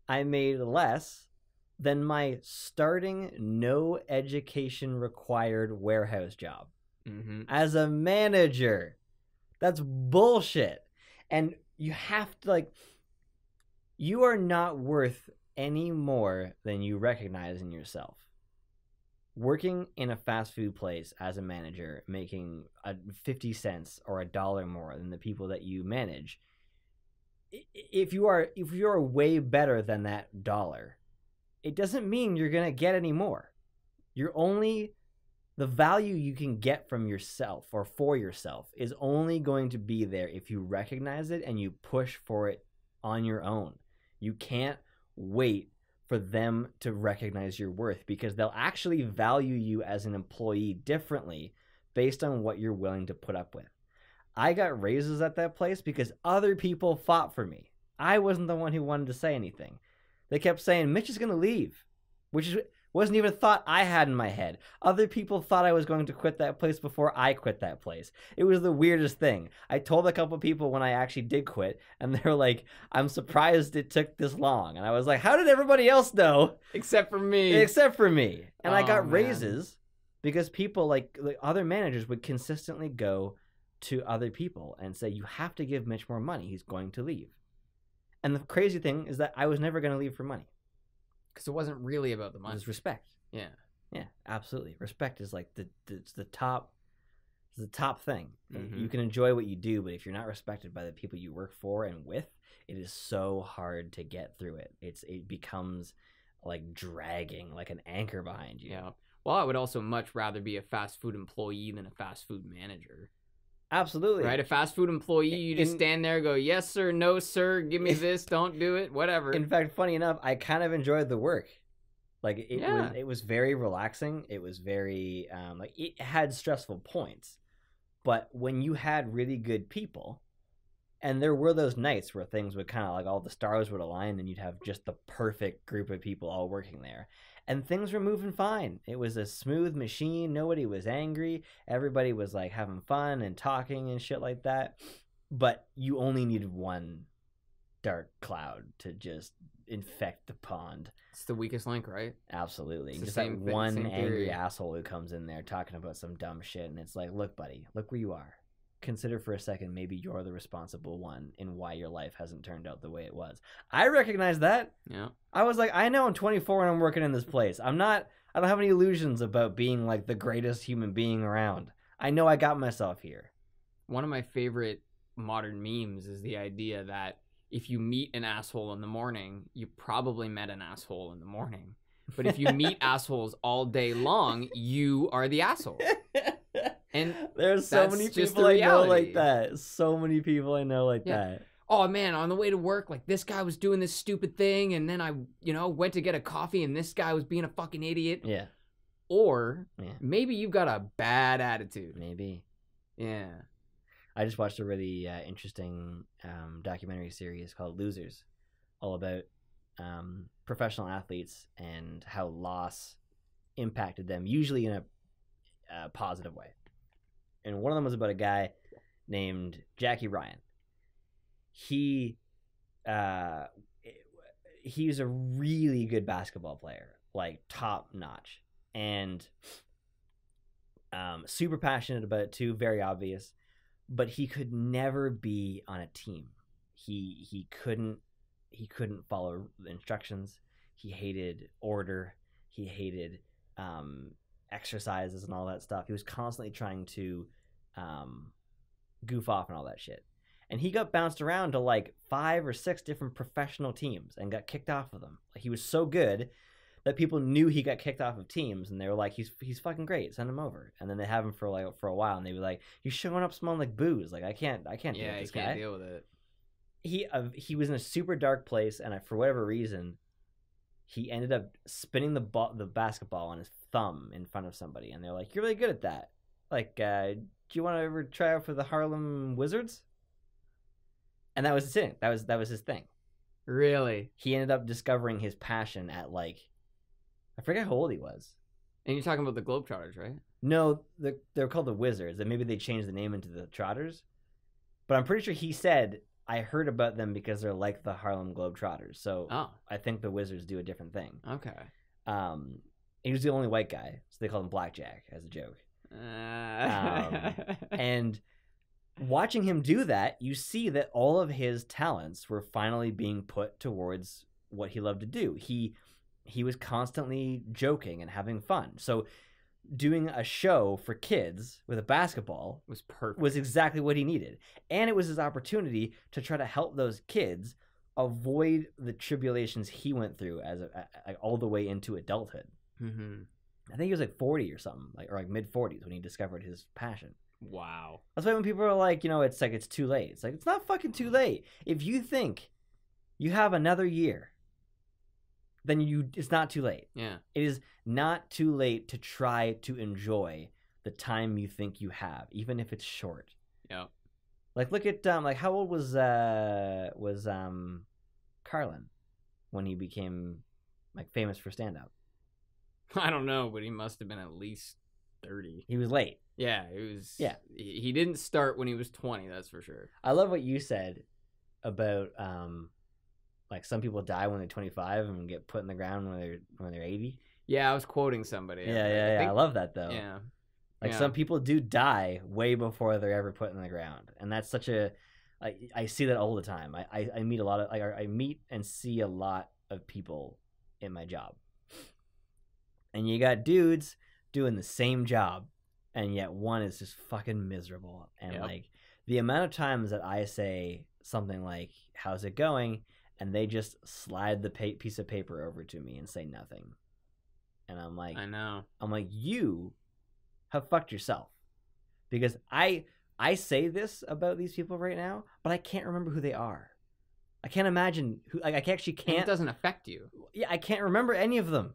I made less than my starting no education required warehouse job. Mm-hmm. As a manager. That's bullshit. And you have to, like, you are not worth any more than you recognize in yourself. Working in a fast food place as a manager, making 50 cents or $1 more than the people that you manage, if you are way better than that dollar, it doesn't mean you're gonna get any more. You're only the value you can get from yourself or for yourself is only going to be there if you recognize it and you push for it on your own. You can't wait for them to recognize your worth because they'll actually value you as an employee differently based on what you're willing to put up with. I got raises at that place because other people fought for me. I wasn't the one who wanted to say anything. They kept saying, Mitch is going to leave, which wasn't even a thought I had in my head. Other people thought I was going to quit that place before I quit that place. It was the weirdest thing. I told a couple people when I actually did quit, and they were like, I'm surprised it took this long. And I was like, how did everybody else know? Except for me. Except for me. And I got man. raises because people, like other managers, would consistently go to other people and say, you have to give Mitch more money. He's going to leave. And the crazy thing is that I was never going to leave for money. Because it wasn't really about the It money. was respect. Yeah. Yeah, absolutely. Respect is like the top thing. Mhm. You can enjoy what you do, but if you're not respected by the people you work for and with, it is so hard to get through it. It becomes like dragging, like an anchor behind you. Yeah. Well, I would also much rather be a fast food employee than a fast food manager. Absolutely. Right? A fast food employee, you just stand there and go, yes, sir, no, sir, give me this, don't do it, whatever. In fact, funny enough, I kind of enjoyed the work. Like Yeah. it was very relaxing. It was very like it had stressful points, but when you had really good people, and there were those nights where things would kind of like all the stars would align, and you'd have just the perfect group of people all working there, and things were moving fine. It was a smooth machine. Nobody was angry. Everybody was like having fun and talking and shit like that. But you only needed one dark cloud to just infect the pond. It's the weakest link, right? Absolutely. It's the Just same that thing- one same angry theory. asshole who comes in there talking about some dumb shit, and it's like, look, buddy, look where you are. Consider for a second maybe you're the responsible one in why your life hasn't turned out the way it was. I recognize that. Yeah. I was like, I know I'm 24 and I'm working in this place. I don't have any illusions about being like the greatest human being around. I know I got myself here. One of my favorite modern memes is the idea that if you meet an asshole in the morning, you probably met an asshole in the morning. But if you meet assholes all day long, you are the asshole. And there's so that's many just people the I know like reality. that. So many people I know like Yeah. that. oh man, on the way to work, like this guy was doing this stupid thing, and then I, went to get a coffee, and this guy was being a fucking idiot. Yeah. Or Yeah. maybe you've got a bad attitude. Maybe. Yeah. I just watched a really interesting documentary series called Losers, all about professional athletes and how loss impacted them, usually in a positive way. And one of them was about a guy named Jackie Ryan. He's a really good basketball player, like top notch, and super passionate about it too, very obvious. But he could never be on a team. He couldn't follow the instructions. He hated order. He hated exercises and all that stuff. He was constantly trying to goof off and all that shit. And he got bounced around to like 5 or 6 different professional teams and got kicked off of them. Like, he was so good that people knew he got kicked off of teams, and they were like, he's fucking great, send him over. And then they have him for a while, and they were like, he's showing up smelling like booze. Like, I can't deal with this guy. Yeah, can't deal with it. He was in a super dark place, and for whatever reason, he ended up spinning the basketball on his thumb in front of somebody, and they're like, "You're really good at that. Like, do you want to ever try out for the Harlem Wizards?" And that was his thing. That was his thing. Really? He ended up discovering his passion at, like, I forget how old he was. And you're talking about the Globetrotters, right? No, they're called the Wizards, and maybe they changed the name into the Trotters. But I'm pretty sure he said, I heard about them because they're like the Harlem Globetrotters. So I think the Wizards do a different thing. Okay. He was the only white guy, so they called him Blackjack as a joke. And watching him do that, you see that all of his talents were finally being put towards what he loved to do. He was constantly joking and having fun. So doing a show for kids with a basketball was perfect. Was exactly what he needed. And it was his opportunity to try to help those kids avoid the tribulations he went through as all the way into adulthood. Mm-hmm. I think he was like 40 or something, or mid 40s when he discovered his passion. Wow. That's why when people are like, it's too late. It's like, it's not fucking too late. If you think you have another year, then it's not too late. Yeah. It is not too late to try to enjoy the time you think you have, even if it's short. Yeah. Like, look at like, how old was Carlin when he became like famous for stand up? I don't know, but he must have been at least 30. He was late. Yeah, it was. Yeah. He didn't start when he was 20, that's for sure. I love what you said about like, some people die when they're 25 and get put in the ground when they're 80. Yeah, I was quoting somebody. Yeah. I love that though. Yeah. Like, some people do die way before they're ever put in the ground, and that's such a. I see that all the time. I meet a lot of I meet and see a lot of people in my job, and you got dudes doing the same job, and yet one is just fucking miserable. And like, the amount of times that I say something like, "How's it going?" and they just slide the piece of paper over to me and say nothing, and I'm like, I know. I'm like, you have fucked yourself, because I say this about these people right now, but I can't remember who they are. I can't imagine who. Like, I actually can't. And it doesn't affect you. Yeah, I can't remember any of them.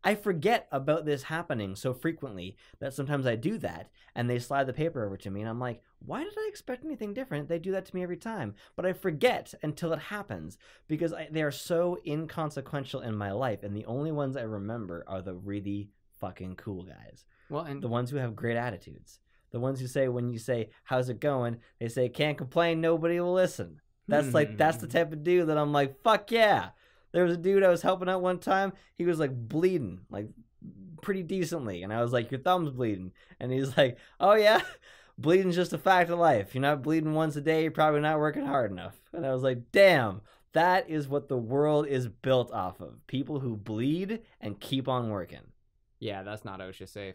I forget about this happening so frequently that sometimes I do that, and they slide the paper over to me, and I'm like, why did I expect anything different? They do that to me every time. But I forget until it happens, because they are so inconsequential in my life, and the only ones I remember are the really fucking cool guys. Well, and the ones who have great attitudes. The ones who say, when you say, how's it going? They say, can't complain, nobody will listen. That's that's the type of dude that I'm like, fuck yeah. There was a dude I was helping out one time. He was like bleeding, like pretty decently. And I was like, your thumb's bleeding. And he's like, oh yeah? Bleeding's just a fact of life. You're not bleeding once a day, you're probably not working hard enough. And I was like, damn, that is what the world is built off of. People who bleed and keep on working. Yeah, that's not OSHA safe.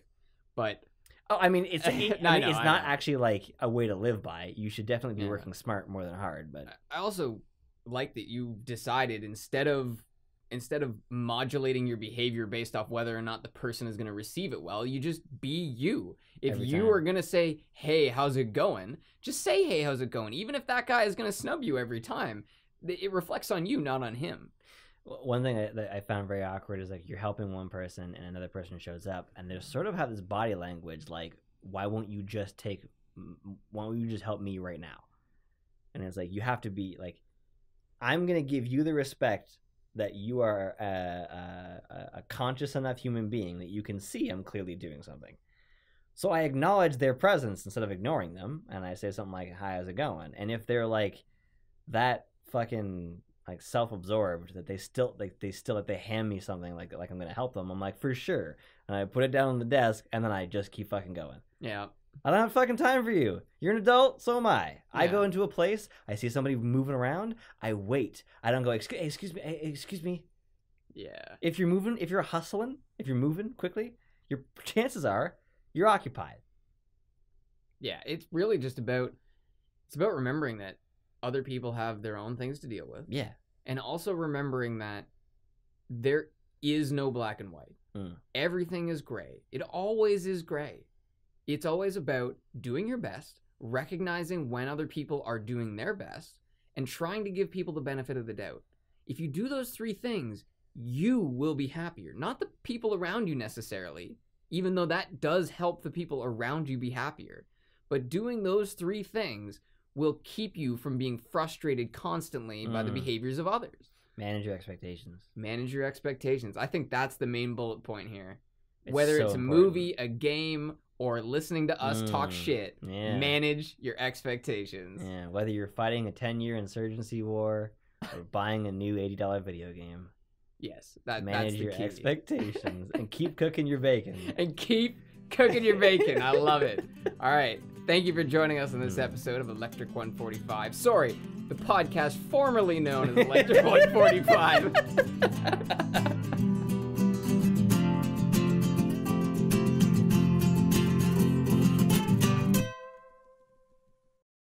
But I mean, it's it's not actually like a way to live by. You should definitely be working smart more than hard. But I also like that you decided, instead of modulating your behavior based off whether or not the person is going to receive it well, you just be you. If you are going to say, hey, how's it going? Just say, hey, how's it going? Even if that guy is going to snub you every time, it reflects on you, not on him. One thing that I found very awkward is, like, you're helping one person and another person shows up, and they sort of have this body language like, why won't you just take why don't you just help me right now? And it's like, you have to be like, I'm gonna give you the respect that you are a conscious enough human being that you can see I'm clearly doing something. So I acknowledge their presence instead of ignoring them, and I say something like, "Hi, how's it going?" And if they're like that fucking like self-absorbed that they hand me something like I'm gonna help them, I'm like, for sure. And I put it down on the desk, and then I just keep fucking going. Yeah. I don't have fucking time for you. You're an adult, so am I. I Yeah. go into a place, I see somebody moving around, I wait. I don't go, excuse me. Yeah. If you're hustling, if you're moving quickly, your chances are you're occupied. Yeah, it's really just about remembering that other people have their own things to deal with. Yeah. And also remembering that there is no black and white. Everything is gray. It always is gray. It's always about doing your best, recognizing when other people are doing their best, and trying to give people the benefit of the doubt. If you do those three things, you will be happier. Not the people around you necessarily, even though that does help the people around you be happier. But doing those three things will keep you from being frustrated constantly by the behaviors of others. Manage your expectations. Manage your expectations. I think that's the main bullet point here. Whether so it's a important. movie, a game, or listening to us talk shit, Yeah. manage your expectations. Yeah, whether you're fighting a 10-year insurgency war or buying a new $80 video game. Yes, Manage that's the your key. expectations and keep cooking your bacon. And keep cooking your bacon. I love it. All right. Thank you for joining us on this episode of Electric 145. Sorry, the podcast formerly known as Electric 145.